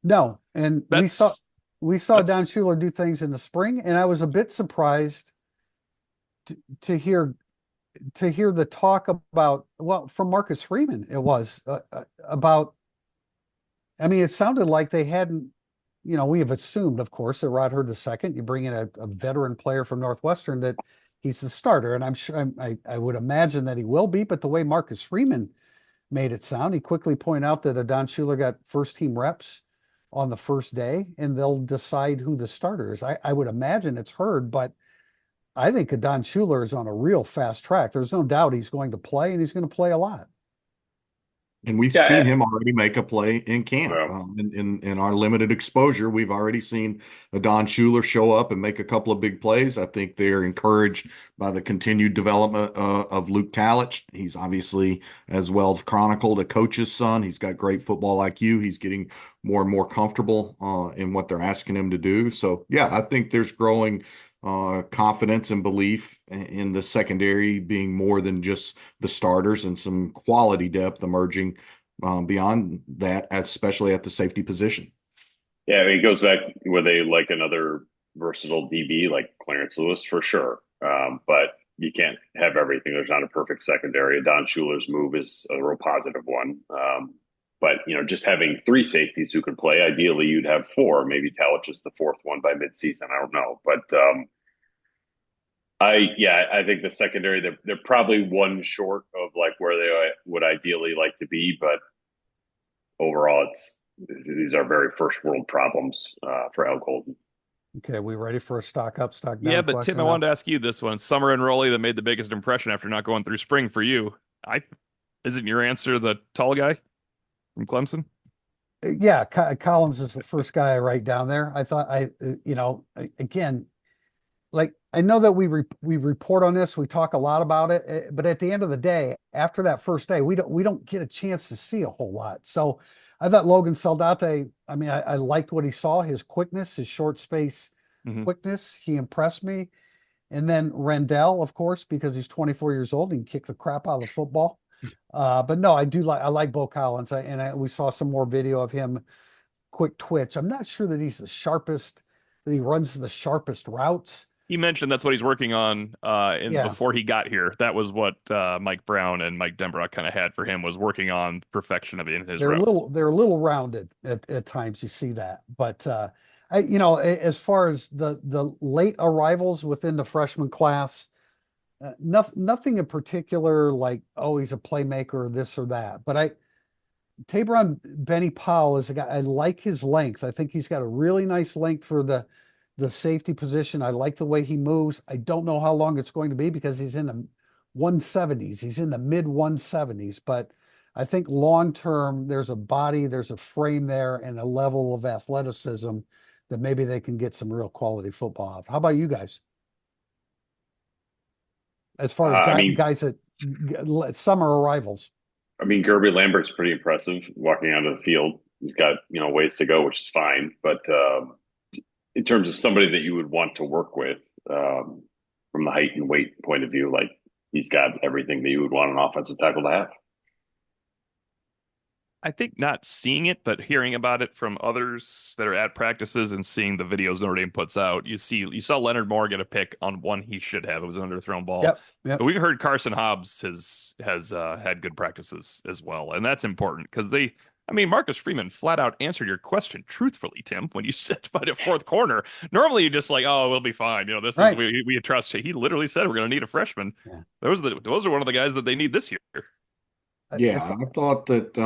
No, and That's we saw Don Schuler do things in the spring, and I was a bit surprised to hear the talk about, well, from Marcus Freeman. It was about. I mean, it sounded like they hadn't. We have assumed, of course, that Rod Hurd II, you bring in a veteran player from Northwestern, that he's the starter, and I'm sure I would imagine that he will be. But the way Marcus Freeman made it sound, he quickly pointed out that Don Schuler got first team reps on the first day, and they'll decide who the starter is. I would imagine it's Hurd, but I think Don Schuler is on a real fast track. There's no doubt he's going to play, and he's going to play a lot. And we've seen him already make a play in camp. In our limited exposure, we've already seen Don Schuler show up and make a couple of big plays. I think they're encouraged by the continued development of Luke Talich. He's obviously, as well chronicled, a coach's son. He's got great football IQ. He's getting more and more comfortable in what they're asking him to do. So, yeah, I think there's growing confidence and belief in the secondary being more than just the starters, and some quality depth emerging beyond that, especially at the safety position. Yeah, I mean, it goes back where they like another versatile DB like Clarence Lewis for sure. But you can't have everything. There's not a perfect secondary. Don Schuler's move is a real positive one. But just having three safeties who can play, ideally you'd have four. Maybe Talich is the fourth one by midseason. I don't know, but I think the secondary they're probably one short of like where they would ideally like to be, but overall these are very first world problems for Al Golden. Okay, we ready for a stock up, stock down? Yeah, but Tim, I wanted to ask you this one. Summer enrollee that made the biggest impression after not going through spring for you. Isn't your answer the tall guy from Clemson? Yeah, Collins is the first guy I write down there. I thought again, like I know that we report on this, we talk a lot about it, but at the end of the day, after that first day, we don't get a chance to see a whole lot. So I thought Logan Saldate, I mean, I liked what he saw, his quickness, his short space Mhm. quickness. He impressed me. And then Rendell, of course, because he's 24 years old and can kick the crap out of the football. But no, I like Bo Collins. We saw some more video of him, quick twitch. I'm not sure that he's the sharpest, that he runs the sharpest routes. He mentioned that's what he's working on in Yeah, before he got here. That was what Mike Brown and Mike Denbrock kind of had for him, was working on perfection of in his routes. they're a little rounded at times. You see that, but as far as the late arrivals within the freshman class, nothing in particular like, oh, he's a playmaker or this or that. But Tabron Benny Powell is a guy, I like his length. I think he's got a really nice length for the safety position. I like the way he moves. I don't know how long it's going to be because he's in the 170s. He's in the mid 170s, but I think long term there's a body, there's a frame there and a level of athleticism that maybe they can get some real quality football off. How about you guys? As far as I mean, guys that summer arrivals. I mean, Gerby Lambert's pretty impressive walking onto the field. He's got, ways to go, which is fine. But in terms of somebody that you would want to work with, from the height and weight point of view, like he's got everything that you would want an offensive tackle to have. I think not seeing it, but hearing about it from others that are at practices and seeing the videos Notre Dame puts out, you saw Leonard Moore get a pick on one he should have. It was an underthrown ball. Yep. But we heard Carson Hobbs has had good practices as well, and that's important because Marcus Freeman flat out answered your question truthfully, Tim, when you said by the fourth corner. Normally you just like, oh, we'll be fine. This Right. is we trust you. He literally said we're going to need a freshman. Yeah. Those are one of the guys that they need this year. Yeah, I thought that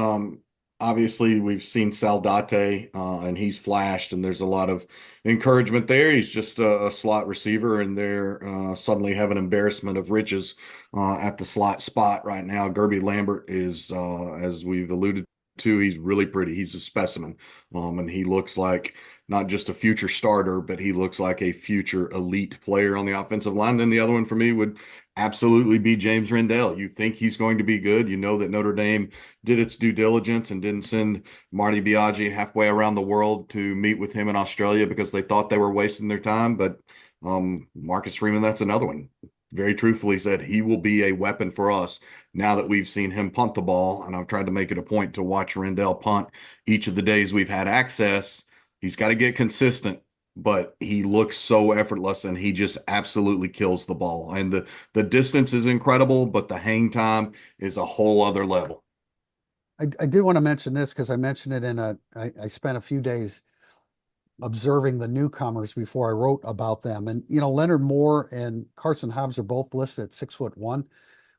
obviously we've seen Saldate and he's flashed, and there's a lot of encouragement there. He's just a slot receiver, and they're suddenly have an embarrassment of riches at the slot spot right now. Gerby Lambert is, as we've alluded to, he's really pretty. He's a specimen, and he looks like not just a future starter, but he looks like a future elite player on the offensive line. Then the other one for me would absolutely be James Rendell. You think he's going to be good. You know that Notre Dame did its due diligence and didn't send Marty Biaggi halfway around the world to meet with him in Australia because they thought they were wasting their time. But Marcus Freeman, that's another one. Very truthfully said he will be a weapon for us now that we've seen him punt the ball. And I've tried to make it a point to watch Rendell punt each of the days we've had access. He's got to get consistent, but he looks so effortless and he just absolutely kills the ball. And the distance is incredible, but the hang time is a whole other level. I did want to mention this because I mentioned it I spent a few days observing the newcomers before I wrote about them. And, Leonard Moore and Carson Hobbs are both listed at 6'1",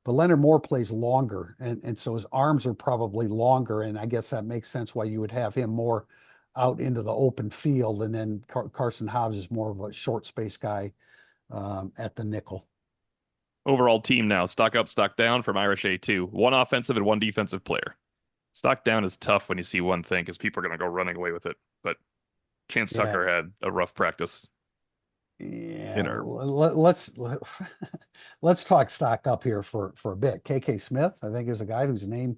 but Leonard Moore plays longer. And so his arms are probably longer. And I guess that makes sense why you would have him more out into the open field. And then Carson Hobbs is more of a short space guy at the nickel. Overall team now, stock up, stock down from Irish A2. One offensive and one defensive player. Stock down is tough when you see one thing because people are going to go running away with it. But Chance Tucker had a rough practice. Yeah, let's talk stock up here for a bit. KK Smith, I think, is a guy whose name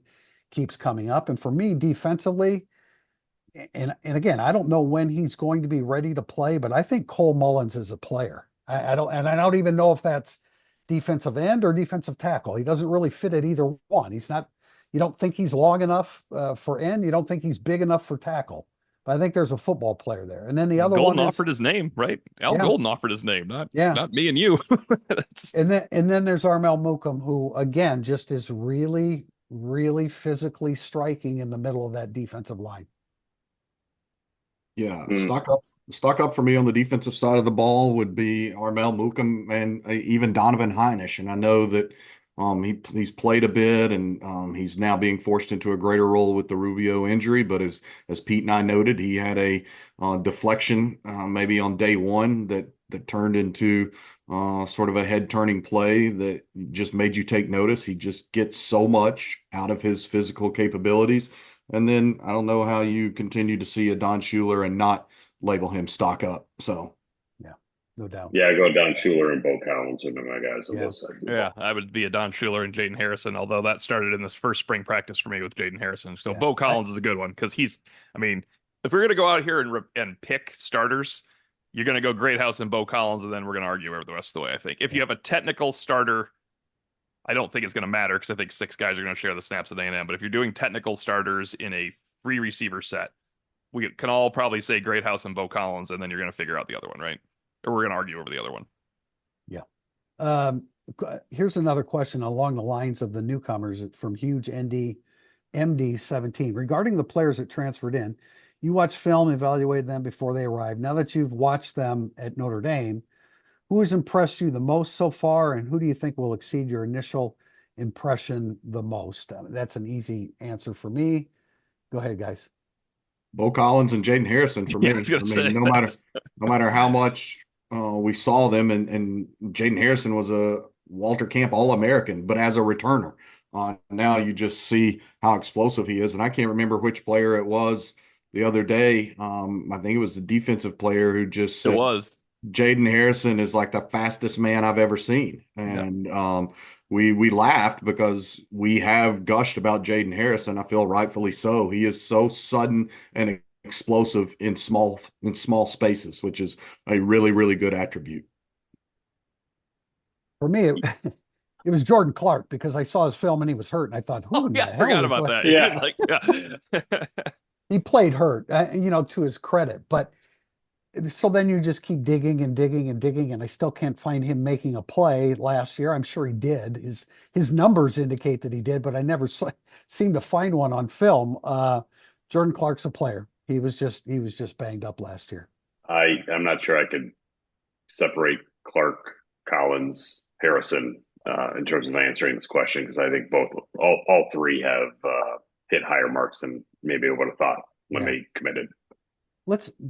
keeps coming up. And for me, defensively, and again, I don't know when he's going to be ready to play, but I think Cole Mullins is a player. I don't even know if that's defensive end or defensive tackle. He doesn't really fit at either one. He's not. You don't think he's long enough for end. You don't think he's big enough for tackle. But I think there's a football player there. And then the other Golden one is offered his name, right? Al Golden offered his name, not me and you. And then there's Armel Mukam, who again just is really, really physically striking in the middle of that defensive line. Yeah, stock up for me on the defensive side of the ball would be Armel Mukam and even Donovan Heinisch. And I know that he's played a bit and he's now being forced into a greater role with the Rubio injury. But as Pete and I noted, he had a deflection maybe on day one that turned into sort of a head turning play that just made you take notice. He just gets so much out of his physical capabilities. And then I don't know how you continue to see a Don Schuler and not label him stock up. So, yeah. no doubt. Yeah, I go Don Schuler and Bo Collins are my guys on Yeah. both sides of the Yeah, ball. I would be a Don Schuler and Jaden Harrison, although that started in this first spring practice for me with Jaden Harrison. So Yeah. Bo Collins is a good one because I mean, if we're going to go out here and pick starters, you're going to go Greathouse and Bo Collins, and then we're going to argue over the rest of the way, I think. If you have a technical starter, I don't think it's going to matter because I think 6 guys are going to share the snaps at A&M. But if you're doing technical starters in a 3 receiver set, we can all probably say Greathouse and Bo Collins, and then you're going to figure out the other one, right? Or we're going to argue over the other one. Yeah. Here's another question along the lines of the newcomers from Huge ND MD17 regarding the players that transferred in. You watched film, evaluated them before they arrived. Now that you've watched them at Notre Dame, who has impressed you the most so far, and who do you think will exceed your initial impression the most? That's an easy answer for me. Go ahead, guys. Bo Collins and Jaden Harrison for Yeah, me. I was going to say no matter how much we saw them, and Jaden Harrison was a Walter Camp All-American, but as a returner. Now you just see how explosive he is. And I can't remember which player it was the other day. I think it was the defensive player who just it said was. Jaden Harrison is like the fastest man I've ever seen. And we laughed because we have gushed about Jaden Harrison. I feel rightfully so. He is so sudden and explosive in small spaces, which is a really, really good attribute. For me, it was Jordan Clark because I saw his film and he was hurt, and I thought, who Oh, in the yeah, I hell forgot is about playing? that. Yeah. He played hurt, to his credit. But so then you just keep digging and digging and digging, and I still can't find him making a play last year. I'm sure he did. His numbers indicate that he did, but I never seemed to find one on film. Jordan Clark's a player. He was just banged up last year. I'm not sure I could separate Clark, Collins, Harrison in terms of answering this question because I think all 3 have hit higher marks than maybe I would have thought when they committed.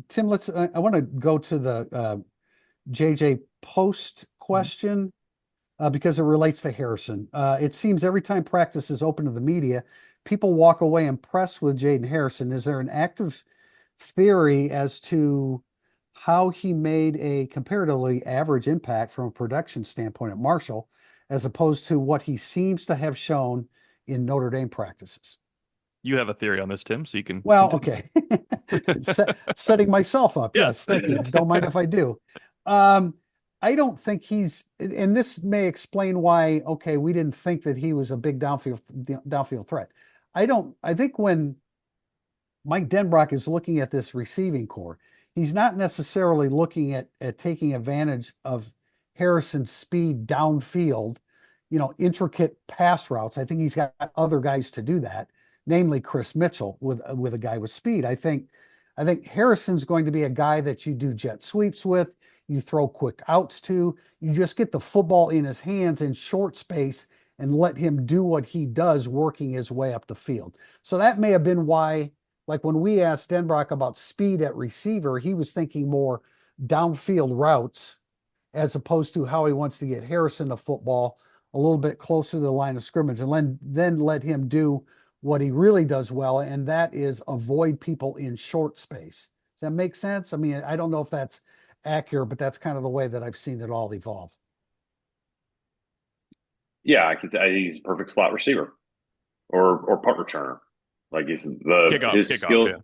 Tim, I want to go to the JJ Post question because it relates to Harrison. It seems every time practice is open to the media, people walk away impressed with Jaden Harrison. Is there an active theory as to how he made a comparatively average impact from a production standpoint at Marshall, as opposed to what he seems to have shown in Notre Dame practices? You have a theory on this, Tim, so you can. Well, okay. Setting myself up. Yes, Yes. thank you. Don't mind if I do. I don't think and this may explain why, okay, we didn't think that he was a big downfield threat. I think when Mike Denbrock is looking at this receiving core, he's not necessarily looking at taking advantage of Harrison's speed downfield, intricate pass routes. I think he's got other guys to do that, namely Chris Mitchell with a guy with speed. I think Harrison's going to be a guy that you do jet sweeps with, you throw quick outs to, you just get the football in his hands in short space and let him do what he does, working his way up the field. So that may have been why, like when we asked Denbrock about speed at receiver, he was thinking more downfield routes as opposed to how he wants to get Harrison the football a little bit closer to the line of scrimmage and then let him do what he really does well, and that is avoid people in short space. Does that make sense? I mean, I don't know if that's accurate, but that's kind of the way that I've seen it all evolve. Yeah, I think he's a perfect slot receiver or punt returner. Like his skill,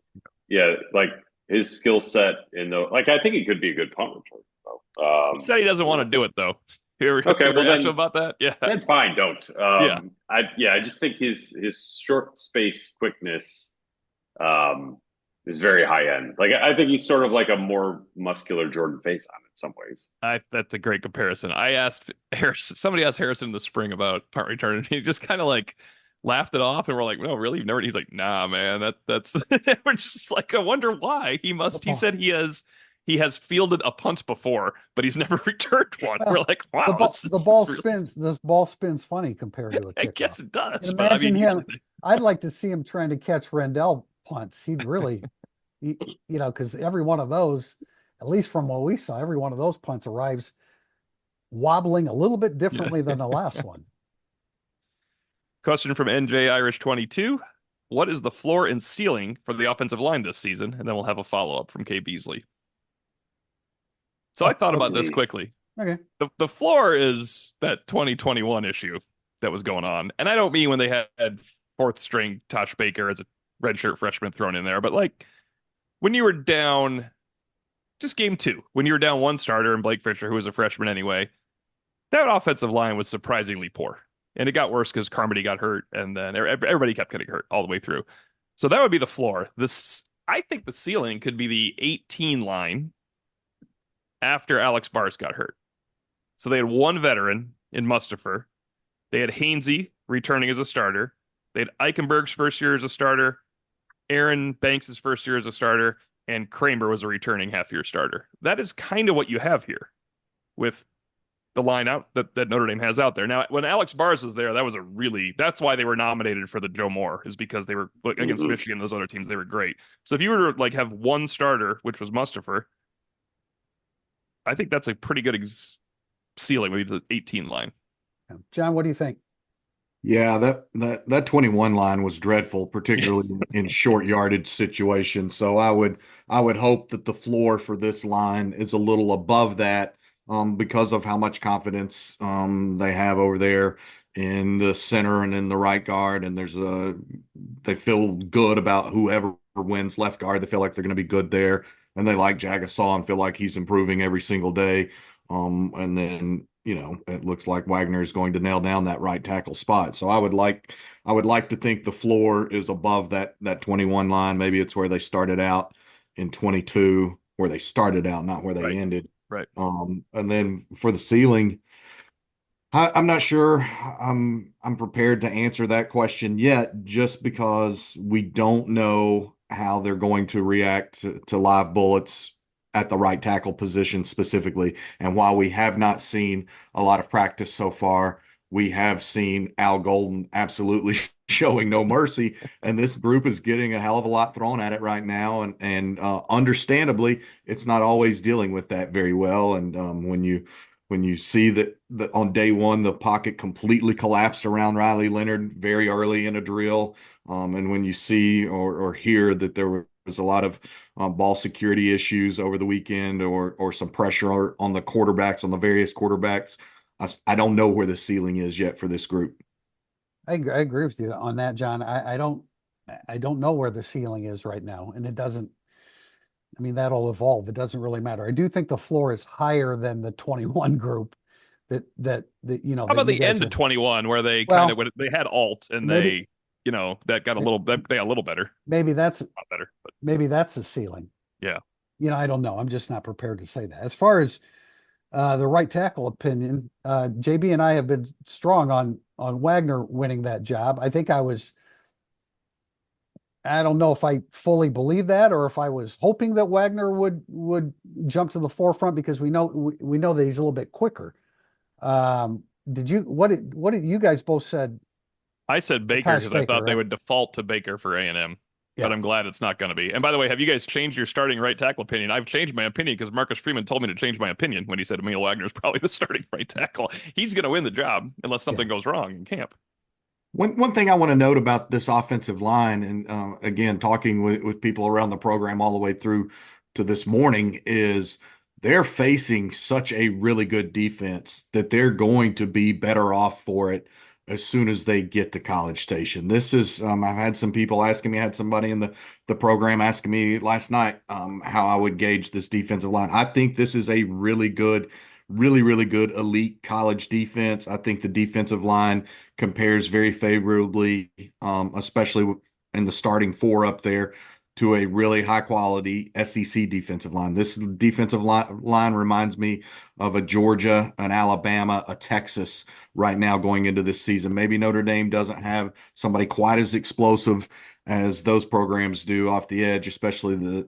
like his skill set I think he could be a good punt returner. He said he doesn't want to do it though. Okay, well asked then him about that. Yeah, then fine, don't. Yeah. I just think his short space quickness is very high end. Like I think he's sort of like a more muscular Jordan Faison in some ways. That's a great comparison. Somebody asked Harrison in the spring about punt return, and he just kind of like laughed it off, and we're like, no, really? You've never? He's like, nah, man, that's we're just like, I wonder why. He said he has fielded a punt before, but he's never returned one. Well, we're like, wow, this ball spins funny compared to a kickoff. I guess it does. And But imagine him. I'd like to see him trying to catch Rendell punts. He'd really, because every one of those, at least from what we saw, every one of those punts arrives wobbling a little bit differently than the last one. Question from NJ Irish 22. What is the floor and ceiling for the offensive line this season? And then we'll have a follow-up from Kay Beasley. So I thought about Okay. this quickly. Okay. The floor is that 2021 issue that was going on. And I don't mean when they had fourth string Tosh Baker as a redshirt freshman thrown in there, but like when you were down just game two, when you were down one starter and Blake Fisher, who was a freshman anyway, that offensive line was surprisingly poor. And it got worse because Carmody got hurt, and then everybody kept getting hurt all the way through. So that would be the floor. I think the ceiling could be the 18 line after Alex Bars got hurt. So they had one veteran in Mustafer. They had Hainsey returning as a starter. They had Eichenberg's first year as a starter, Aaron Banks' first year as a starter, and Kramer was a returning half-year starter. That is kind of what you have here with the line out that Notre Dame has out there. Now, when Alex Bars was there, that's why they were nominated for the Joe Moore, is because they were against Michigan and those other teams, they were great. So if you were to like have one starter, which was Mustafer, I think that's a pretty good ceiling, maybe the 18 line. John, what do you think? Yeah, that 21 line was dreadful, particularly in short yardage situations. So I would hope that the floor for this line is a little above that, because of how much confidence they have over there in the center and in the right guard. And they feel good about whoever wins left guard. They feel like they're going to be good there, and they like Jagasaw and feel like he's improving every single day. And then, it looks like Wagner is going to nail down that right tackle spot. So I would like to think the floor is above that 21 line. Maybe it's where they started out in 22, where they started out, not where they ended. Right. And then for the ceiling, I'm not sure I'm prepared to answer that question yet, just because we don't know how they're going to react to live bullets at the right tackle position specifically. And while we have not seen a lot of practice so far, we have seen Al Golden absolutely showing no mercy. And this group is getting a hell of a lot thrown at it right now. And understandably, it's not always dealing with that very well. And when you see that on day one, the pocket completely collapsed around Riley Leonard very early in a drill, and when you see or hear that there was a lot of ball security issues over the weekend, or some pressure on the quarterbacks, on the various quarterbacks, I don't know where the ceiling is yet for this group. I agree with you on that, John. I don't know where the ceiling is right now, and it doesn't. I mean, that'll evolve. It doesn't really matter. I do think the floor is higher than the 21 group that How about the end of 21 where they they had alt and maybe, that got a little they got a little better. Maybe that's not better, but maybe that's a ceiling. Yeah. I don't know. I'm just not prepared to say that. As far as the right tackle opinion, JB and I have been strong on Wagner winning that job. I don't know if I fully believe that, or if I was hoping that Wagner would jump to the forefront, because we know that he's a little bit quicker. What did you guys both said? I said Baker because I thought they right? would default to Baker for A&M, but I'm glad it's not going to be. And by the way, have you guys changed your starting right tackle opinion? I've changed my opinion because Marcus Freeman told me to change my opinion when he said Emil Wagner is probably the starting right tackle. He's going to win the job unless something goes wrong in camp. One thing I want to note about this offensive line, and again, talking with people around the program all the way through to this morning, is they're facing such a really good defense that they're going to be better off for it as soon as they get to College Station. This is, I've had some people asking me, I had somebody in the program asking me last night how I would gauge this defensive line. I think this is a really good elite college defense. I think the defensive line compares very favorably, especially in the starting four up there, to a really high quality SEC defensive line. This defensive line reminds me of a Georgia, an Alabama, a Texas right now going into this season. Maybe Notre Dame doesn't have somebody quite as explosive as those programs do off the edge, especially the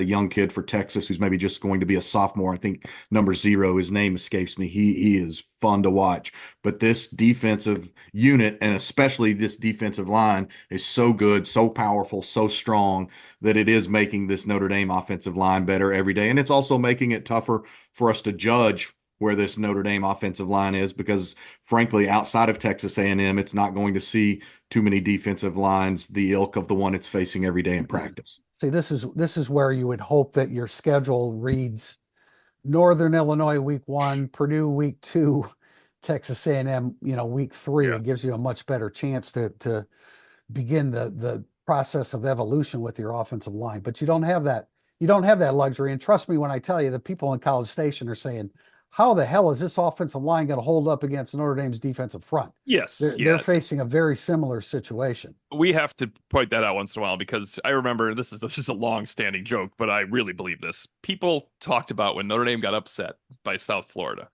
young kid for Texas who's maybe just going to be a sophomore. I think number 0, his name escapes me. He is fun to watch. But this defensive unit, and especially this defensive line, is so good, so powerful, so strong, that it is making this Notre Dame offensive line better every day. And it's also making it tougher for us to judge where this Notre Dame offensive line is, because frankly, outside of Texas A&M, it's not going to see too many defensive lines the ilk of the one it's facing every day in practice. See, this is where you would hope that your schedule reads Northern Illinois week 1, Purdue week 2, Texas A&M, week 3. Yeah. It gives you a much better chance to begin the process of evolution with your offensive line. But you don't have that. You don't have that luxury. And trust me when I tell you, the people in College Station are saying, how the hell is this offensive line going to hold up against Notre Dame's defensive front? Yes. They're facing a very similar situation. We have to point that out once in a while because I remember this is a long-standing joke, but I really believe this. People talked about when Notre Dame got upset by South Florida.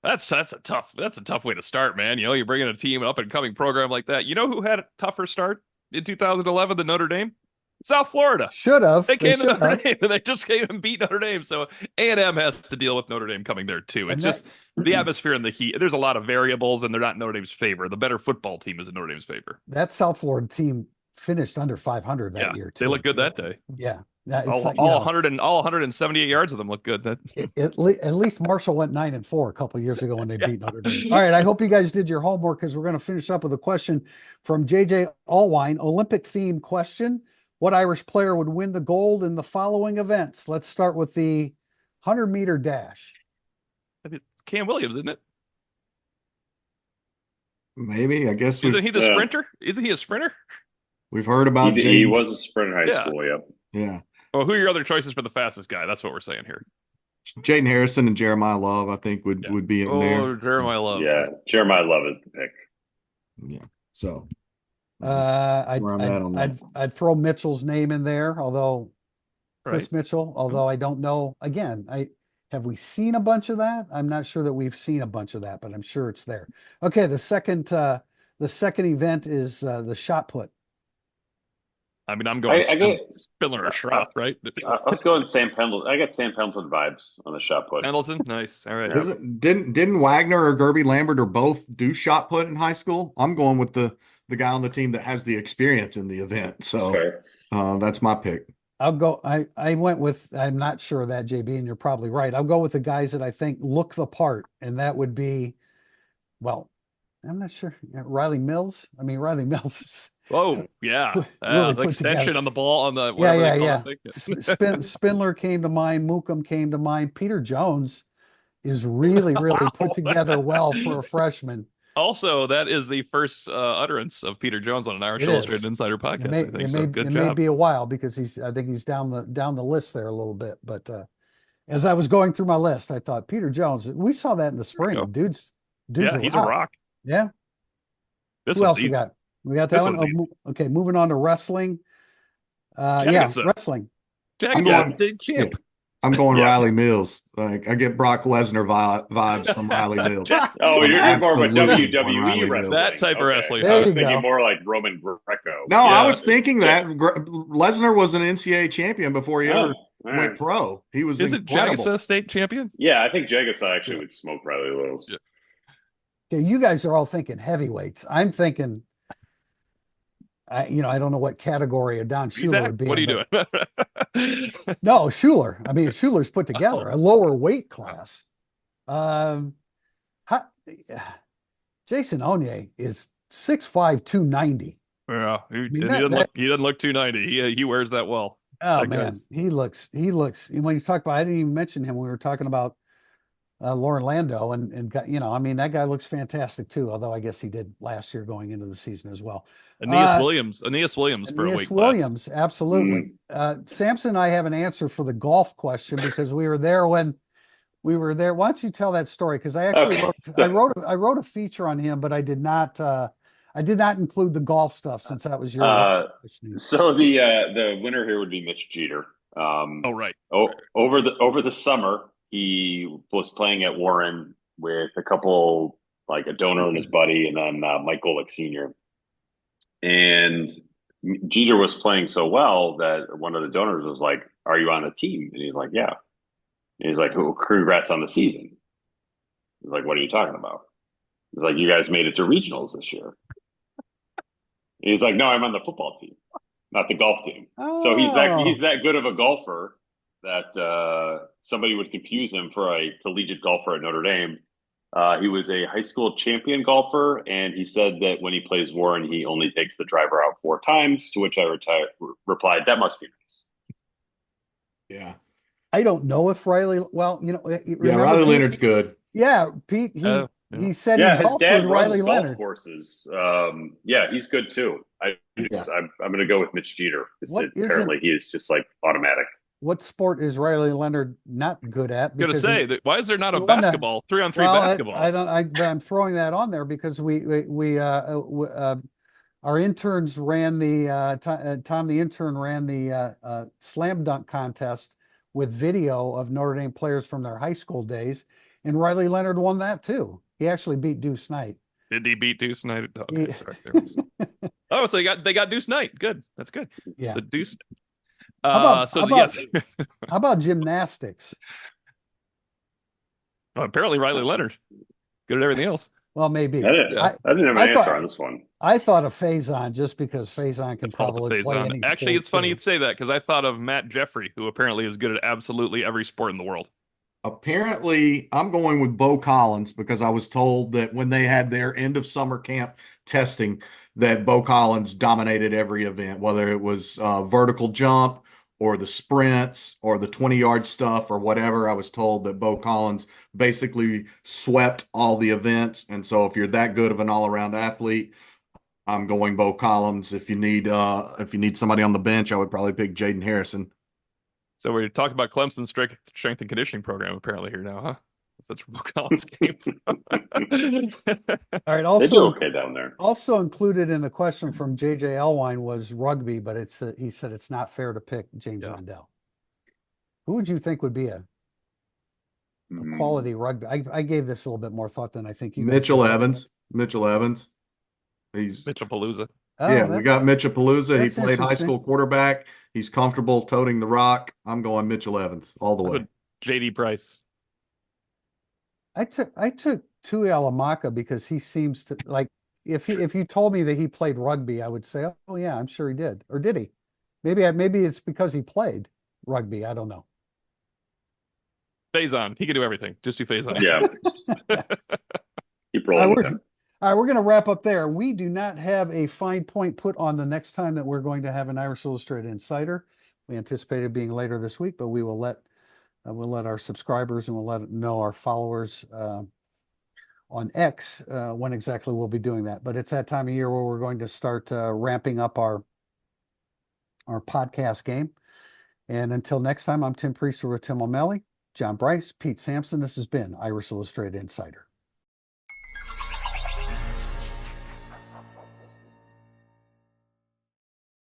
That's a tough way to start, man. You're bringing a team, an up-and-coming program like that. You know who had a tougher start in 2011 than Notre Dame? South Florida. Should have. They came to Notre Dame and they just came and beat Notre Dame. So A&M has to deal with Notre Dame coming there too. It's just the atmosphere and the heat. There's a lot of variables and they're not in Notre Dame's favor. The better football team is in Notre Dame's favor. That South Florida team finished under 500 that year too. They look good that day. Yeah. All 178 yards of them look good. At least Marshall went 9-4 a couple of years ago when they beat Notre Dame. All right, I hope you guys did your homework because we're going to finish up with a question from JJ Allwine. Olympic theme question: what Irish player would win the gold in the following events? Let's start with the 100-meter dash. Cam Williams, isn't it? Maybe, I guess. Isn't he the sprinter? Isn't he a sprinter? We've heard about. He was a sprinter in high school. Yep. Yeah. Well, who are your other choices for the fastest guy? That's what we're saying here. Jaden Harrison and Jeremiah Love, I think, would be in there. Oh, Jeremiah Love. Yeah, Jeremiah Love is the pick. Yeah. So I'd throw Mitchell's name in there, although Chris Mitchell, although I don't know. Again, have we seen a bunch of that? I'm not sure that we've seen a bunch of that, but I'm sure it's there. Okay, the second event is the shot put. I mean, I'm going Spiller or Schroth, right? I was going Sam Pendleton. I got Sam Pendleton vibes on the shot put. Pendleton, nice. All right. Didn't Wagner or Gerby Lambert or both do shot put in high school? I'm going with the guy on the team that has the experience in the event. So that's my pick. I'll go. I went with. I'm not sure of that, JB, and you're probably right. I'll go with the guys that I think look the part, and that would be, well, I'm not sure. Riley Mills. I mean, Riley Mills is. Oh yeah, really the extension together on the ball on the Spindler came to mind. Mookum came to mind. Peter Jones is really put together well for a freshman. Also, that is the first utterance of Peter Jones on an Irish Illustrated Insider podcast. It may be a while because I think he's down the list there a little bit. But as I was going through my list, I thought Peter Jones. We saw that in the spring. Dude's he's a rock. Yeah. Who else we got? We got that one. Okay, moving on to wrestling. Wrestling. Jackson, state champ. I'm going Riley Mills. Like I get Brock Lesnar vibes from Riley Mills. Oh, you're more of a WWE wrestling. That type of wrestling. I was thinking more like Roman Greco. No, I was thinking that Lesnar was an NCAA champion before he ever went pro. He was. Isn't Jagasa state champion? Yeah, I think Jagasa actually would smoke Riley Mills. Yeah. Okay, you guys are all thinking heavyweights. I'm thinking. I don't know what category a Don Schuler would be. What are you doing? No, Schuler. I mean, Schuler's put together a lower weight class. Jason Onye is 6'5", 290. Yeah, he doesn't look 290. He wears that well. Oh man, he looks. When you talk about, I didn't even mention him. We were talking about Lauren Lando, and I mean, that guy looks fantastic too. Although I guess he did last year going into the season as well. Aeneas Williams for a weight Williams, class. Absolutely. Samson and I have an answer for the golf question because we were there when we were there. Why don't you tell that story? Because I actually wrote a feature on him, but I did not include the golf stuff since that was your question. So the winner here would be Mitch Jeter. Right. Over the summer, he was playing at Warren with a couple, like a donor and his buddy, and then Mike Golick Sr. And Jeter was playing so well that one of the donors was like, "Are you on a team?" And he's like, "Yeah." And he's like, "Well, congrats on the season." He's like, "What are you talking about?" He's like, "You guys made it to regionals this year." And he's like, "No, I'm on the football team, not the golf team." Oh. So he's that good of a golfer that somebody would confuse him for a collegiate golfer at Notre Dame. He was a high school champion golfer, and he said that when he plays Warren, he only takes the driver out 4 times, to which I replied, "That must be nice." Yeah. I don't know if Riley, well, Yeah, remember Riley Pete? Leonard's good. Yeah, Pete, Yeah. he said he Yeah, his golfs with dad Riley runs golf Leonard. courses. Yeah, he's good too. Yeah. I'm going to go with Mitch Jeter. What isn't, Apparently, he is just like automatic. what sport is Riley Leonard not good at? I was gonna Because say that why is there not he a won the, basketball 3-on-3 well, basketball? but I'm throwing that on there because our interns ran Tom the intern ran the slam dunk contest with video of Notre Dame players from their high school days, and Riley Leonard won that too. He actually beat Deuce Knight. Did he beat Deuce Knight? Okay, He- sorry. There was... Oh, so they got Deuce Knight. Good. That's good. Yeah. So Deuce. How about Yeah. how about gymnastics? Well, apparently Riley Leonard good at everything else. Well, maybe. I didn't have an I answer thought- on this one. I thought of Faison just because Faison can Call it the probably phase play on. any Actually, sport, it's funny too. you'd say that because I thought of Matt Jeffrey, who apparently is good at absolutely every sport in the world. Apparently, I'm going with Bo Collins because I was told that when they had their end of summer camp testing, that Bo Collins dominated every event, whether it was vertical jump or the sprints or the 20-yard stuff or whatever. I was told that Bo Collins basically swept all the events. And so if you're that good of an all-around athlete, I'm going Bo Collins. If you need somebody on the bench, I would probably pick Jaden Harrison. So we're talking about Clemson's strength and conditioning program apparently here now, huh? That's where Bo Collins came from. All right. They do Also, okay down there. also included in the question from JJ Elwine was rugby, but he said it's not fair to pick James Yeah. Rendell. Who would you think would be a quality rugby? I gave this a little bit more thought than I think you guys Mitchell did. Evans. Mitchell Evans. He's Mitchell Palooza. Oh, yeah, we got Mitchell Palooza. He that's played high interesting. school quarterback. He's comfortable toting the rock. I'm going Mitchell Evans all the way. JD Price. I took Tui Alamaka because he seems to like if you told me that he played rugby, I would say, oh yeah, I'm sure he did. Or did he? Maybe it's because he played rugby. I don't know. Faison. He can do everything. Just do Faison. Yeah. Keep rolling with him. All right, we're going to wrap up there. We do not have a fine point put on the next time that we're going to have an Irish Illustrated Insider. We anticipate it being later this week, but we will let our subscribers and we'll let know our followers on X when exactly we'll be doing that. But it's that time of year where we're going to start ramping up our podcast game. And until next time, I'm Tim Priester with Tim O'Malley, John Bryce, Pete Sampson. This has been Irish Illustrated Insider.